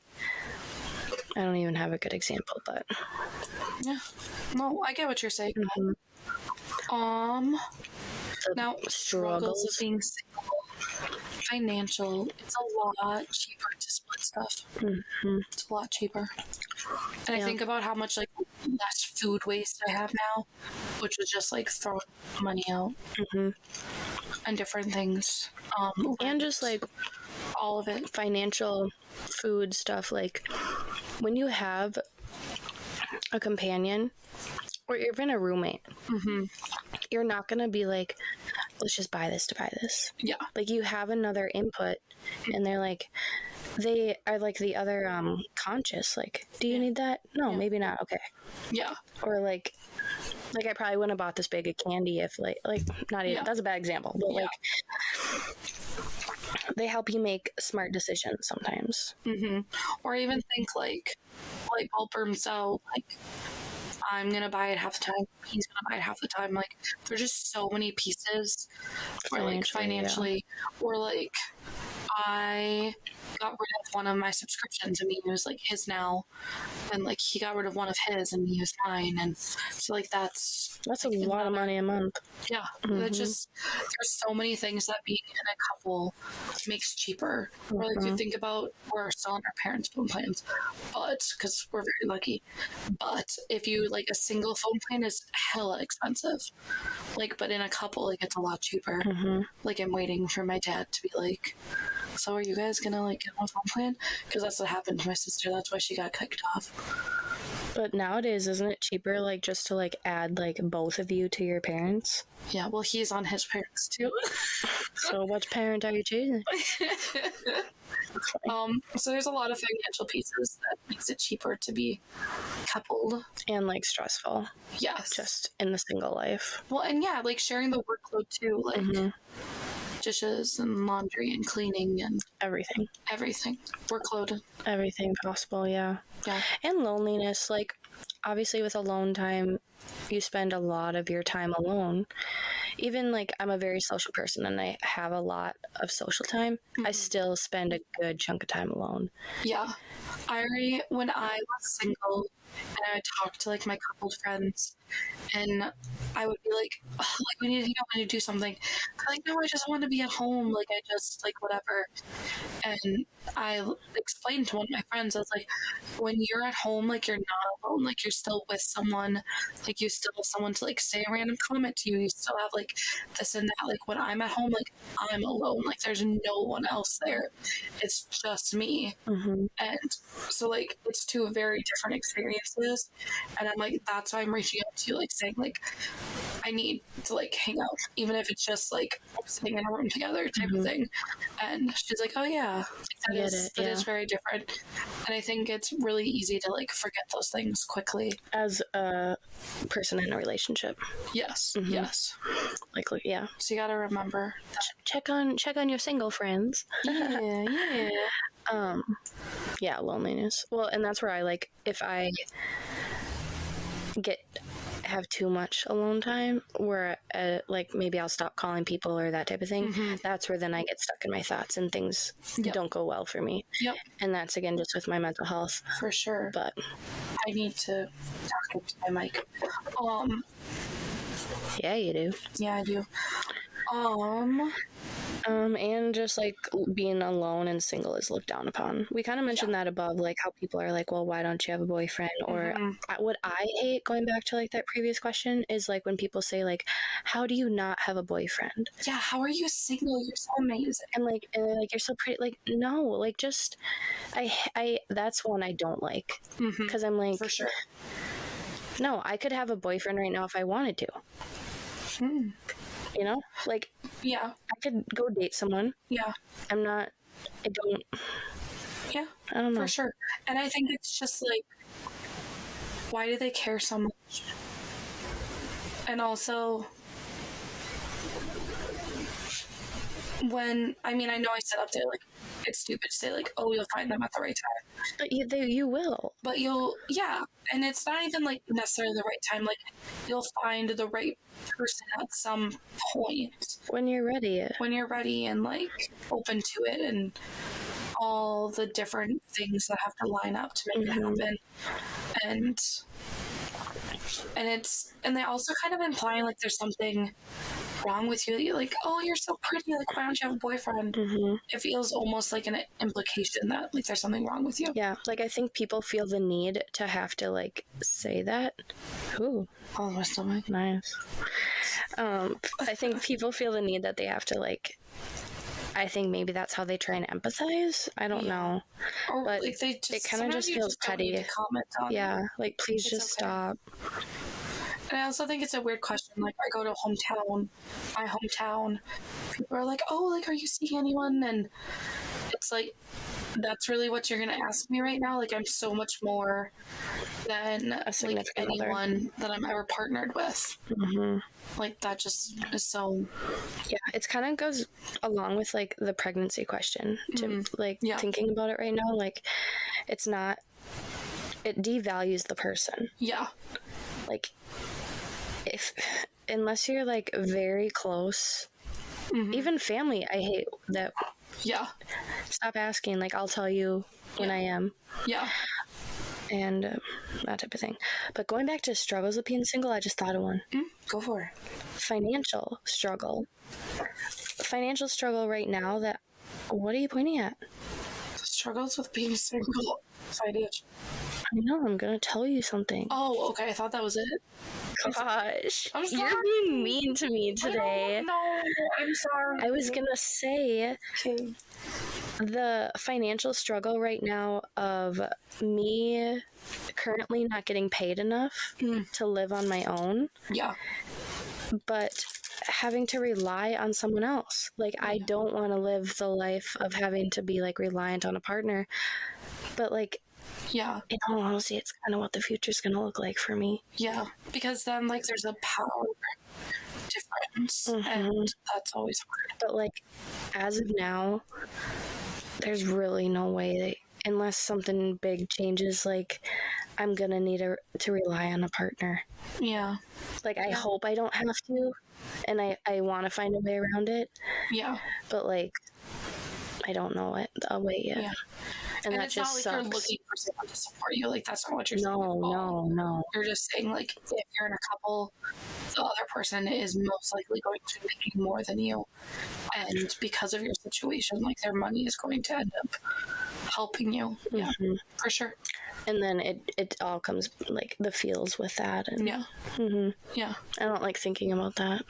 I don't even have a good example, but yeah, no, I get what you're saying. Mm-hmm. Now struggles of being single, financial. It's a lot cheaper to split stuff. Mm-hmm. It's a lot cheaper. And I think about how much like less food waste I have now, which was just like throwing money out. Mm-hmm. And different things. And just like all of it. Financial, food stuff. Like when you have a companion or even a roommate, mm-hmm. you're not going to be like, let's just buy this to buy this. Yeah. Like you have another input, and they're like, they are like the other conscious, like, do you need that? No, maybe not. Okay. Yeah. Or like I probably wouldn't have bought this bag of candy if like not even, that's a bad example, but like they help you make smart decisions sometimes. Mm-hmm. Or even think like bulb burns out, like I'm gonna buy it half the time, he's gonna buy it half the time. Like there's just so many pieces, or like financially, or like I got rid of one of my subscriptions and we use like his now, and like he got rid of one of his and we use mine, and so like that's like a lot of money a month. Yeah. Mm-hmm. It's just there's so many things that being in a couple makes cheaper. Mm-hmm. Or like you think about, we're still on our parents' phone plans, but because we're very lucky, but if you like a single phone plan is hella expensive, like, but in a couple like it's a lot cheaper. Mm-hmm. Like I'm waiting for my dad to be like, so are you guys gonna like get on a phone plan? Because that's what happened to my sister. That's why she got kicked off. But nowadays, isn't it cheaper like just to like add like both of you to your parents? Yeah, well, he's on his parents too. So which parent are you choosing? So there's a lot of financial pieces that makes it cheaper to be coupled. And like stressful. Yes. Just in the single life. Well, and yeah, like sharing the workload too, like mm-hmm. dishes and laundry and cleaning and everything. Workload. Everything possible, yeah. Yeah. And loneliness, like obviously with alone time, you spend a lot of your time alone. Even like I'm a very social person and I have a lot of social time, mm-hmm. I still spend a good chunk of time alone. Yeah. When I was single and I would talk to like my coupled friends and I would be like, oh, like we need to go and do something. Like, no, I just want to be at home. Like I just like whatever. And I explained to one of my friends, I was like, when you're at home, like you're not alone. Like you're still with someone. Like you still have someone to like say a random comment to you. You still have like this and that. Like when I'm at home, like I'm alone. Like there's no one else there. It's just me. Mm-hmm. And so like it's two very different experiences. And I'm like, that's why I'm reaching out to you, like saying like I need to like hang out, even if it's just like sitting in a room together type mm-hmm. of thing. And she's like, oh yeah, that is very different. And I think it's really easy to like forget those things quickly as a person in a relationship. Yes. Mm-hmm. Yes. Like yeah. So you got to remember that. Check on your single friends. Yeah. Yeah, loneliness. Well, and that's where I like, if I have too much alone time, where like maybe I'll stop calling people or that type of thing. Mm-hmm. That's where then I get stuck in my thoughts and things don't go well for me. Yep. And that's again just with my mental health. For sure. But I need to talk into my mic. Yeah, you do. Yeah, I do. And just like being alone and single is looked down upon. We kind of mentioned that above, like how people are like, well, why don't you have a boyfriend? Or what I hate, going back to like that previous question, is like when people say like, how do you not have a boyfriend? Yeah, how are you single? You're so amazing. And like you're so pretty. Like, no, like just I that's one I don't like, because I'm like, for sure. No, I could have a boyfriend right now if I wanted to. You know? Like, Yeah. I could go date someone. Yeah. I don't. Yeah. I don't know. For sure. And I think it's just like, why do they care so much? And also, I know I said up there, like, it's stupid to say, like, oh, you'll find them at the right time. But you will. But yeah. And it's not even, like, necessarily the right time. Like, you'll find the right person at some point. When you're ready. When you're ready and, like, open to it and all the different things that have to line up to make it happen. And they also kind of imply, like, there's something wrong with you. You're like, oh, you're so pretty, like, why don't you have a boyfriend? It feels almost like an implication that, like, there's something wrong with you. Yeah, like, I think people feel the need to have to, like, say that. Ooh, oh, my stomach. Nice. I think people feel the need that they have to, like, I think maybe that's how they try and empathize. I don't know. Or, but like, it kind of just feels petty. Yeah, like, please just stop. And I also think it's a weird question. Like, I go to my hometown, people are like, oh, like, are you seeing anyone? And it's like, that's really what you're going to ask me right now? Like, I'm so much more than, like, anyone that I'm ever partnered with. Like, that just is so... Yeah, it kind of goes along with, like, the pregnancy question. To thinking about it right now, like, it's not... It devalues the person. Yeah. Like, unless you're, like, very close... Even family, I hate that. Yeah. Stop asking. Like, I'll tell you when I am. Yeah. And that type of thing. But going back to struggles with being single, I just thought of one. Go for it. Financial struggle. Financial struggle right now that... What are you pointing at? The struggles with being single. Financial. I know, I'm going to tell you something. Oh, okay. I thought that was it. Gosh. I'm sorry. You're being mean to me today. No, I'm sorry. I was going to say... Okay. The financial struggle right now of me currently not getting paid enough to live on my own. Yeah. But having to rely on someone else. Like, I don't want to live the life of having to be, like, reliant on a partner. But, like, yeah, in all honesty, it's kind of what the future's going to look like for me. Yeah, because then, like, there's a power difference, and that's always hard. But, like, as of now, there's really no way, unless something big changes, like, I'm going to need to rely on a partner. Yeah. Like, I hope I don't have to, and I want to find a way around it. Yeah. But, like, I don't know a way yet. Yeah. And that it's just not like sucks. You're looking for someone to support you. Like, that's not what you're saying. No. You're just saying, like, if you're in a couple, the other person is most likely going to be making more than you. And because of your situation, like, their money is going to end up helping you. Yeah, for sure. And then it all comes, like, the feels with that. And, yeah. Yeah. I don't like thinking about that.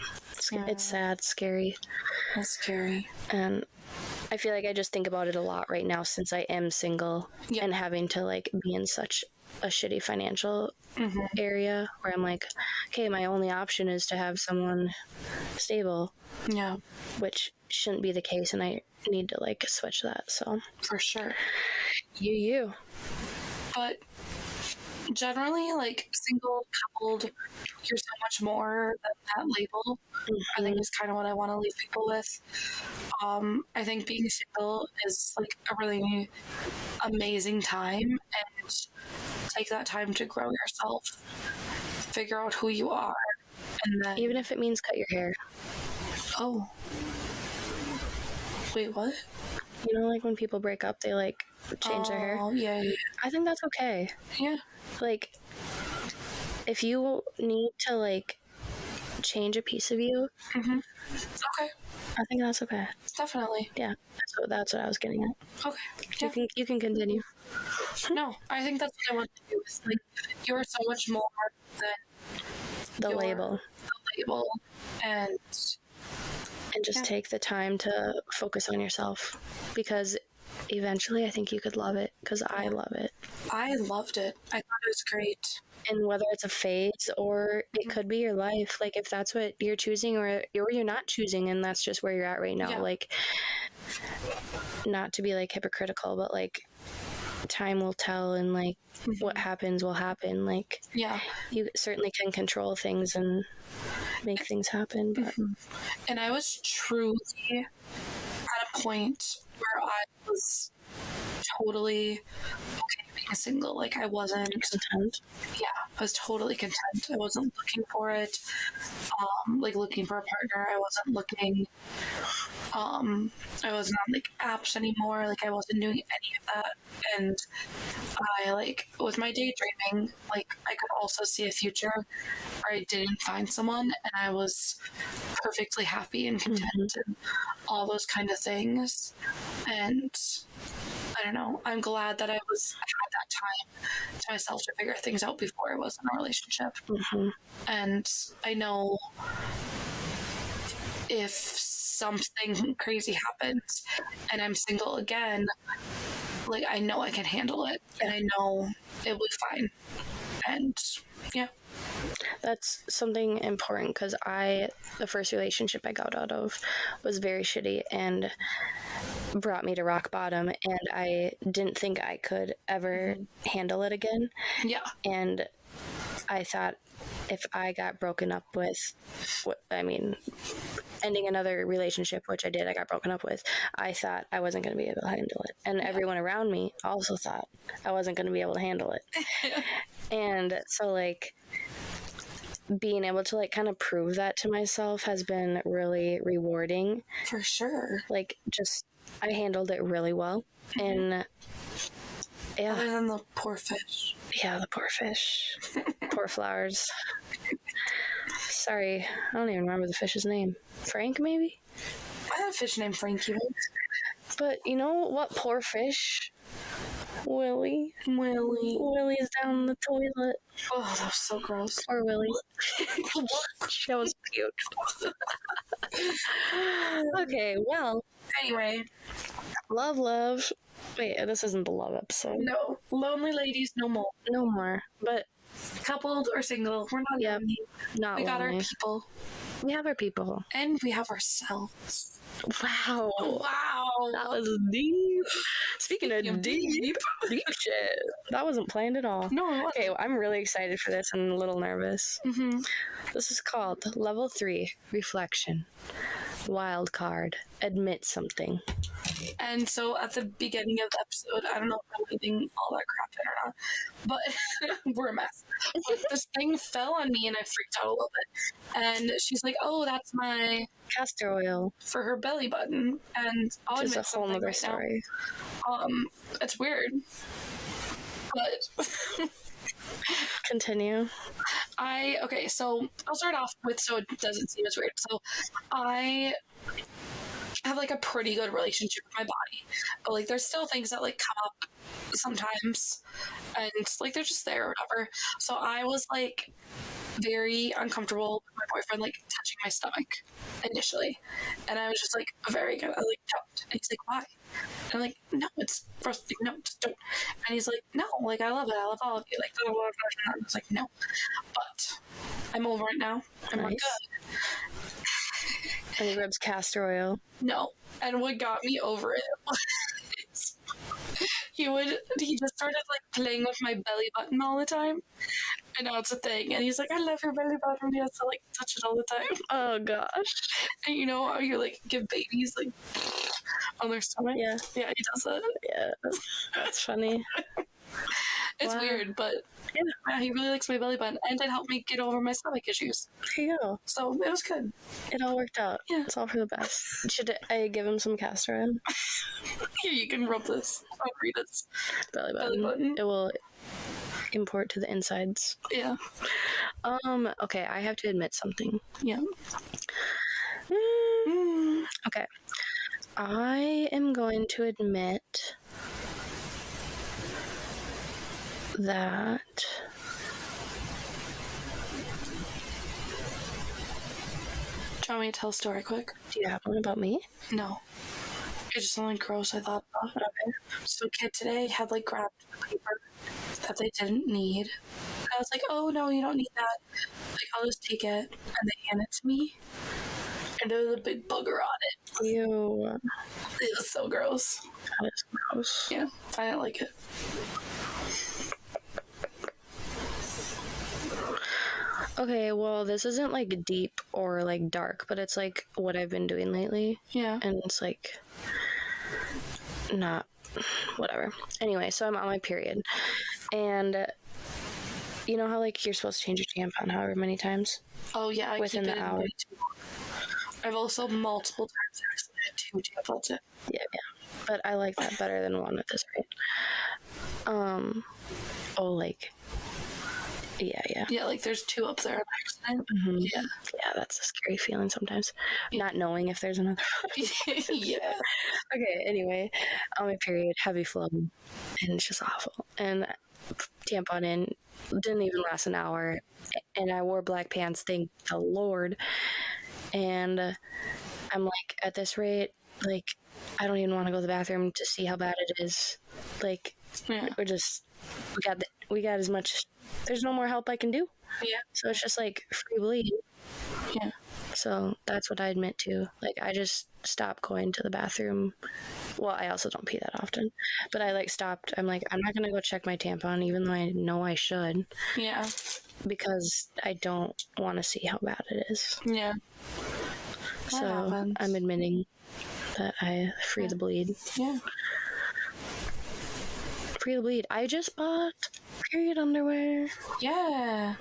It's sad, scary. It's scary. And I feel like I just think about it a lot right now since I am single and having to, like, be in such a shitty financial area where I'm like, okay, my only option is to have someone stable. Yeah. Which shouldn't be the case, and I need to, like, switch that, so. For sure. You. But generally, like, single, coupled, you're so much more than that label. I think is kind of what I want to leave people with. I think being single is, like, a really amazing time, and take that time to grow yourself, figure out who you are, and then... Even if it means cut your hair. Oh. Wait, what? You know, like, when people break up, they, like, change their hair? Oh, yeah. I think that's okay. Yeah. Like, if you need to, like, change a piece of you... Okay. I think that's okay. Definitely. Yeah, that's what I was getting at. Okay. Yeah. You can continue. No, I think that's what I want to do. Is, like, you're so much more than the label. And just take the time to focus on yourself, because eventually I think you could love it, because I love it. I loved it. I thought it was great. And whether it's a phase or it could be your life, like if that's what you're choosing or you're not choosing and that's just where you're at right now, like, not to be like hypocritical, but like time will tell, and like what happens will happen. Like, you certainly can control things and make things happen, but and I was truly at a point where I was totally okay being single. Like, I wasn't content. Yeah, I was totally content. I wasn't looking for it. Like looking for a partner. I wasn't looking. I wasn't on like apps anymore. Like, I wasn't doing any of that. And I like with my daydreaming, like I could also see a future where I didn't find someone and I was perfectly happy and content and all those kind of things. And I don't know. I'm glad that I had that time to myself to figure things out before I was in a relationship. And I know if something crazy happens and I'm single again, like I know I can handle it and I know it will be fine. And that's something important, because the first relationship I got out of was very shitty and brought me to rock bottom, and I didn't think I could ever handle it again. And I thought if I got broken up with, ending another relationship, which I did, I got broken up with, I thought I wasn't going to be able to handle it. And everyone around me also thought I wasn't going to be able to handle it. And so, like, being able to, like, kind of prove that to myself has been really rewarding. For sure. Like, just, I handled it really well. And, other than the poor fish. Yeah, the poor fish. Poor flowers. Sorry, I don't even remember the fish's name. Frank, maybe? I have a fish named Frankie. But you know what poor fish? Willie. Willie's down the toilet. Oh, that was so gross. Poor Willie. That was cute. Okay, well. Anyway. Love. Wait, this isn't the love episode. No. Lonely ladies, no more. No more. But coupled or single, we're not lonely. Not we lonely. got our people. We have our people. And we have ourselves. Wow. That was deep. Speaking of deep shit. That wasn't planned at all. No, it wasn't. Okay, well, I'm really excited for this and a little nervous. This is called Level 3 Reflection. Wild card. Admit something. And so at the beginning of the episode, I don't know if I'm leaving all that crap in or not, but we're a mess. But this thing fell on me and I freaked out a little bit. And she's like, "Oh, that's my castor oil for her belly button." And I'll admit a whole other story. It's weird, but continue. Okay, so I'll start off with so it doesn't seem as weird. So I have like a pretty good relationship with my body, but like there's still things that like come up sometimes, and like they're just there or whatever. So I was like very uncomfortable with my boyfriend like touching my stomach initially, and I was just like very good. I like jumped, and he's like, "Why?" And I'm like, "No, it's first thing. No, just don't." And he's like, "No, like I love it. I love all of you." Like, blah, blah, blah, blah. And I was like, "No," but I'm over it now. I'm like, good. And he rubs castor oil. No. And what got me over it was he just started like playing with my belly button all the time. And now it's a thing. And he's like, "I love your belly button." He has to like touch it all the time. Oh gosh. And you know how you like give babies like on their stomach? Yeah. Yeah, he does that. Yeah. That's funny. It's weird, but yeah, he really likes my belly button, and it helped me get over my stomach issues. There you go. So it was good. It all worked out. Yeah. It's all for the best. Should I give him some castor oil? Here, you can rub this. I'll read this. Belly button. It will import to the insides. Yeah. Okay, I have to admit something. Yeah. Okay. I am going to admit that Do you want me to tell a story quick? Do you have one about me? No. It just sounded gross, I thought. Okay. So kid today had like grabbed the paper that they didn't need. I was like, oh no, you don't need that. Like, I'll just take it. And they hand it to me. And there was a big booger on it. Ew. It was so gross. That is gross. Yeah, I didn't like it. Okay, well, this isn't like deep or like dark, but it's like what I've been doing lately. Yeah. And it's like not whatever. Anyway, so I'm on my period. And you know how like you're supposed to change your tampon however many times? Oh yeah, I within keep the it hour. way too long. I've also multiple times actually had 2 tampons in. Yeah. But I like that better than one at this rate. Yeah. Yeah, like there's 2 up there on accident. Mm-hmm. Yeah. Yeah, that's a scary feeling sometimes. Not knowing if there's another one. Yeah. Okay, anyway, on my period, heavy flow, and it's just awful. And tampon in, didn't even last an hour, and I wore black pants, thank the Lord. And I'm like, at this rate, like, I don't even want to go to the bathroom to see how bad it is. Like, Yeah. we got as much. There's no more help I can do. Yeah. So it's just like free bleed. Yeah. So that's what I admit to. Like, I just stopped going to the bathroom. Well, I also don't pee that often. But I like stopped. I'm like, I'm not going to go check my tampon, even though I know I should. Yeah. Because I don't want to see how bad it is. Yeah. So happens. I'm admitting that I free the bleed. Yeah. Free the bleed. I just bought period underwear. Yeah.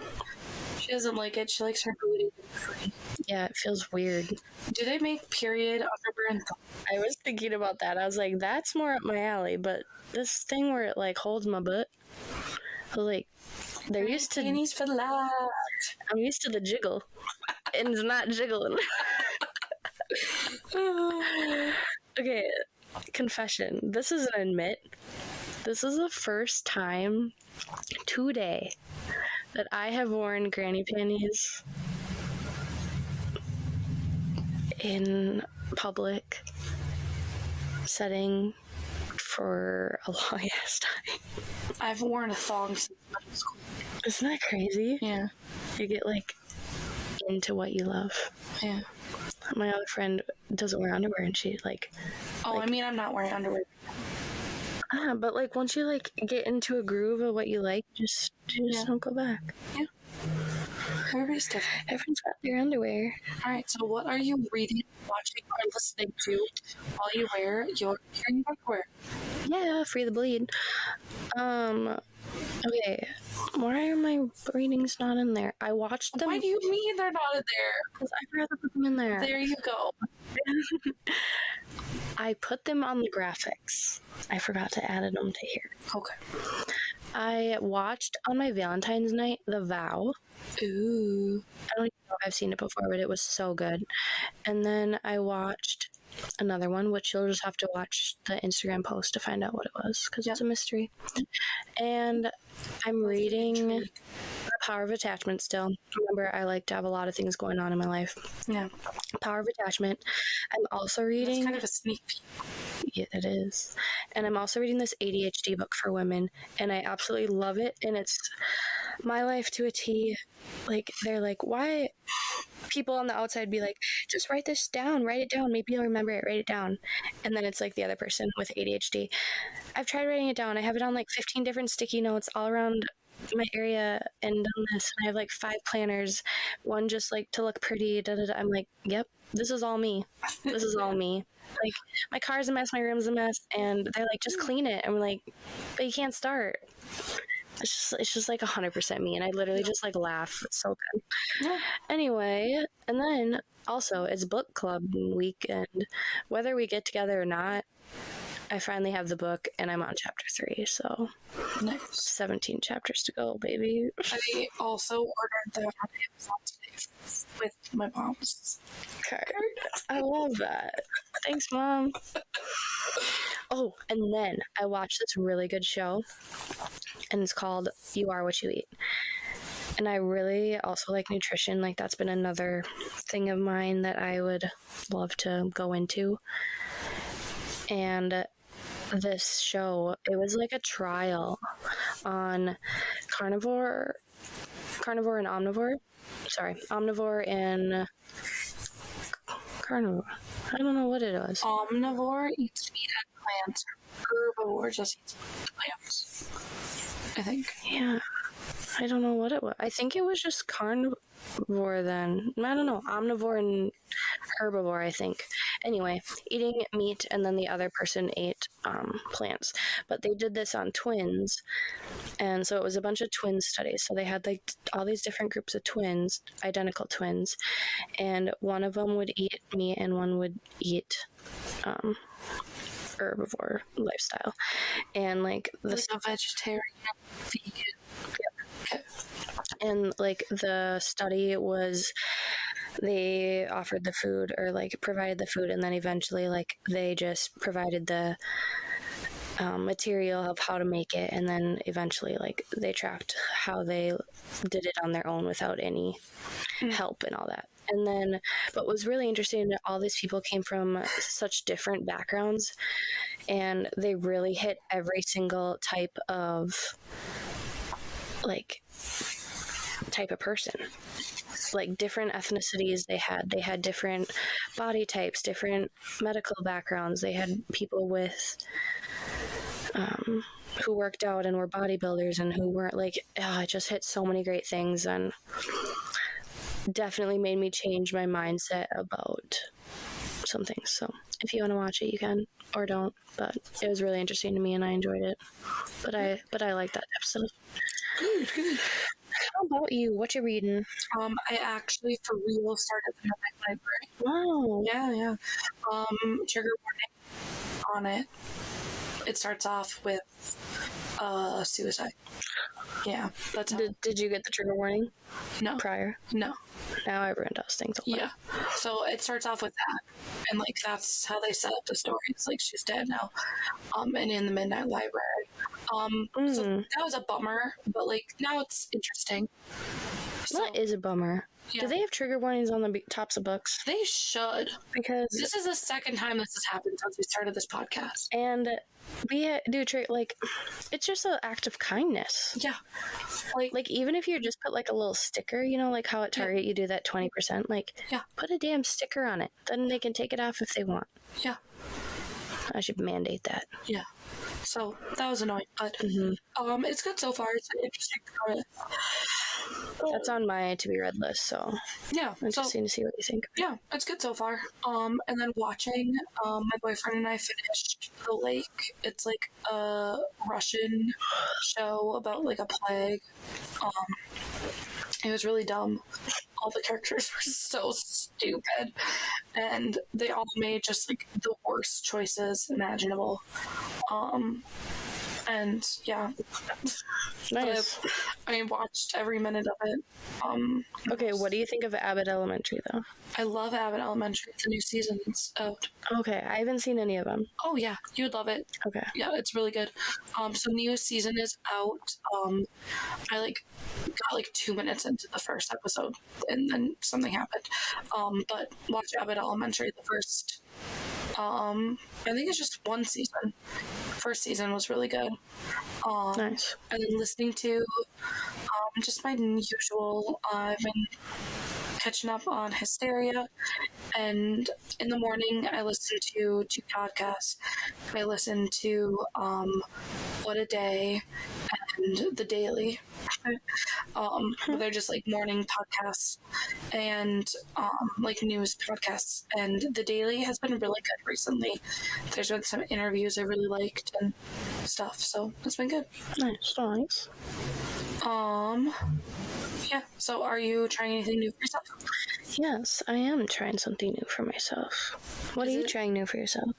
She doesn't like it. She likes her booty free. Yeah, it feels weird. Do they make period underwear and I was thinking about that. I was like, that's more up my alley, but this thing where it like holds my butt, I was like, they're used to panties for life. I'm used to the jiggle. And it's not jiggling. Okay, confession. This is an admit. This is the first time today that I have worn granny panties in public setting for a long ass time. I've worn a thong since middle school. Isn't that crazy? Yeah. You get like into what you love. Yeah. My other friend doesn't wear underwear and she like I mean, I'm not wearing underwear. but like once you like get into a groove of what you like, you just don't go back. Yeah. Everybody's different. Everyone's got their underwear. All right, so what are you reading, watching, or listening to while you wear your period underwear? Yeah, free the bleed. Okay. Why are my readings not in there? I watched them. Why do you mean they're not in there? Because I forgot to put them in there. There you go. I put them on the graphics. I forgot to add them to here. Okay. I watched on my Valentine's night The Vow. Ooh. I don't even know if I've seen it before, but it was so good. And then I watched another one, which you'll just have to watch the Instagram post to find out what it was, because it's a mystery. And I'm reading The Power of Attachment still. Remember, I like to have a lot of things going on in my life. Yeah. Power of Attachment. I'm also reading... That's kind of a sneak peek. Yeah, it is. And I'm also reading this ADHD book for women, and I absolutely love it. And it's my life to a T. Like, they're like, why... People on the outside be like, just write this down, write it down, maybe you'll remember it, write it down. And then it's like the other person with ADHD. I've tried writing it down. I have it on like 15 different sticky notes all around my area and done this. And I have like 5 planners, one just like to look pretty. I'm like, yep, this is all me. This is all me. Like, my car's a mess, my room's a mess, and they're like, just clean it. I'm like, but you can't start. It's just like 100% me, and I literally just like laugh. It's so good. Yeah. Anyway, and then also it's book club weekend. Whether we get together or not, I finally have the book, and I'm on chapter 3. So Nice. 17 chapters to go, baby. I also ordered that on Amazon today with my mom's card. I love that. Thanks, Mom. Oh, and then I watched this really good show, and it's called You Are What You Eat. And I really also like nutrition. Like, that's been another thing of mine that I would love to go into. and this show, it was like a trial on carnivore and omnivore. Sorry, omnivore and carnivore. I don't know what it was. Omnivore eats meat and plants. Herbivore just eats plants, I think. Yeah. I don't know what it was. I think it was just carnivore then. I don't know. Omnivore and herbivore, I think. Anyway, eating meat, and then the other person ate plants. But they did this on twins, and so it was a bunch of twin studies. So they had like all these different groups of twins, identical twins, and one of them would eat meat and one would eat herbivore lifestyle. And like a vegetarian, vegan. Okay. And like the study was, they offered the food or like provided the food, and then eventually like they just provided the material of how to make it, and then eventually like they tracked how they did it on their own without any help and all that. And then what was really interesting, all these people came from such different backgrounds, and they really hit every single type of person, like different ethnicities. They had different body types, different medical backgrounds. They had people with who worked out and were bodybuilders, and who weren't. Like, it just hit so many great things, and definitely made me change my mindset about some things. So if you want to watch it, you can, or don't, but it was really interesting to me and I enjoyed it. But I like that episode. Good. How about you? What you reading? I actually for real started the Midnight Library. Wow. Yeah. Trigger warning on it. It starts off with suicide. Yeah, that's Did you get the trigger warning? No. Prior? No. Now everyone does things like that. Yeah. So it starts off with that. And like that's how they set up the story. It's like she's dead now. And in the Midnight Library. So that was a bummer, but like now it's interesting. So, that is a bummer. Yeah. Do they have trigger warnings on the tops of books? They should. Because this is the second time this has happened since we started this podcast. And we do like, it's just an act of kindness. Yeah. Like even if you just put like a little sticker, you know, like how at Target you do that 20%, like put a damn sticker on it. Then they can take it off if they want. Yeah. I should mandate that. Yeah. So that was annoying, but it's good so far. It's interesting. That's on my to be read list, so yeah, interesting to see what you think. Yeah, it's good so far. And then watching, my boyfriend and I finished The Lake. It's like a Russian show about like a plague. It was really dumb. All the characters were so stupid, and they all made just like the worst choices imaginable. And yeah, nice. I watched every minute of it. Okay, what do you think of Abbott Elementary though? I love Abbott Elementary. The new season's out. Okay, I haven't seen any of them. Oh yeah, you would love it. Okay. Yeah, it's really good. So new season is out. I got 2 minutes into the first episode, and then something happened. But watch Abbott Elementary. The first, I think it's just one season. First season was really good. Nice. And then listening to just my usual. I've been catching up on Hysteria, and in the morning I listen to 2 podcasts. I listen to What a Day and The Daily. They're just like morning podcasts and like news podcasts, and The Daily has been really good recently. There's been some interviews I really liked and stuff, so it's been good. Nice. Yeah, so are you trying anything new for yourself? Yes, I am trying something new for myself. What are you trying new for yourself?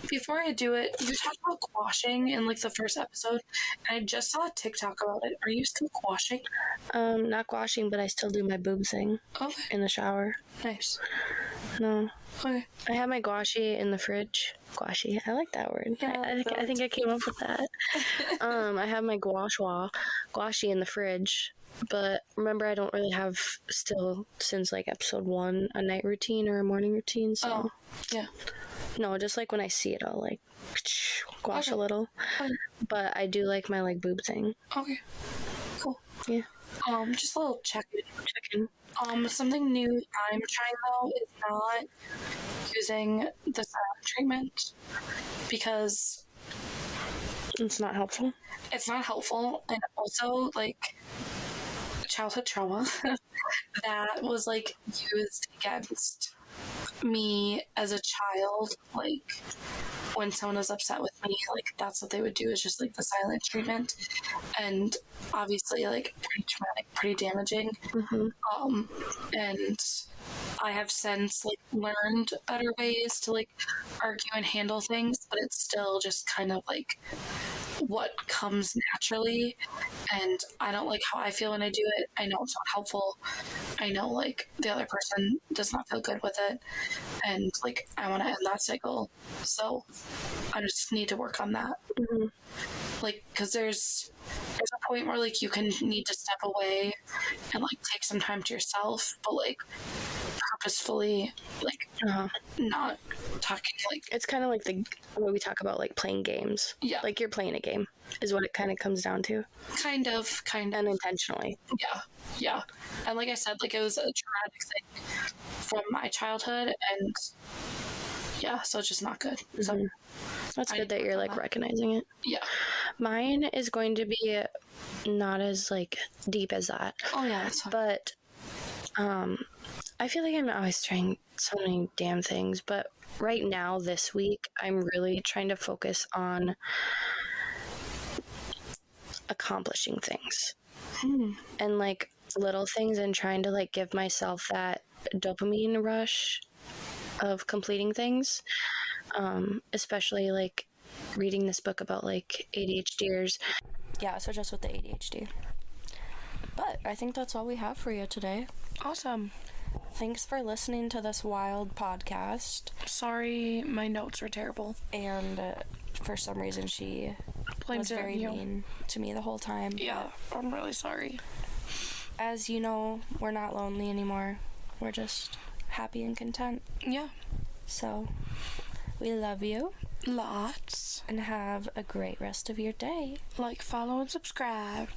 Before I do it, you talked about gouaching in like the first episode, and I just saw a TikTok about it. Are you still gouaching? Not gouaching, but I still do my boob thing. Okay. In the shower. Nice. No. Okay. I have my gouache in the fridge. Gouache. I like that word. Yeah, I think I came up with that. I have my gouache in the fridge, But remember, I don't really have still, since like episode 1, a night routine or a morning routine. So yeah. No, just like when I see it, I'll like wash Okay. a little. Okay. But I do like my like boob thing. Okay. Cool. Yeah. Just a little check-in. Check-in. Something new I'm trying though is not using the silent treatment because It's not helpful. it's not helpful, and also like childhood trauma that was like used against me as a child. Like when someone was upset with me, like that's what they would do, is just like the silent treatment, and obviously like pretty traumatic, pretty damaging. And I have since like learned better ways to like argue and handle things, but it's still just kind of like what comes naturally, and I don't like how I feel when I do it. I know it's not helpful. I know like the other person does not feel good with it, and like I want to end that cycle, so I just need to work on that. Like, because there's a point where like you can need to step away and like take some time to yourself, but like purposefully like not talking, like It's kind of like the way we talk about like playing games. Yeah. Like you're playing a game is what it kind of comes down to. kind of Unintentionally. yeah. And like I said, like it was a traumatic thing from my childhood, and yeah, so it's just not good. So That's I good that you're like recognizing it. yeah. Mine is going to be not as like deep as that. Oh yeah, that's fine. But I feel like I'm always trying so many damn things, but right now this week I'm really trying to focus on accomplishing things. And like little things, and trying to like give myself that dopamine rush of completing things. Especially like reading this book about like ADHDers. Yeah, so just with the ADHD. But I think that's all we have for you today. Awesome. Thanks for listening to this wild podcast. Sorry, my notes were terrible. And for some reason she was very mean to me the whole time. Yeah, I'm really sorry. As you know, we're not lonely anymore. We're just happy and content. Yeah. So, we love you. Lots. And have a great rest of your day. Like, follow, and subscribe.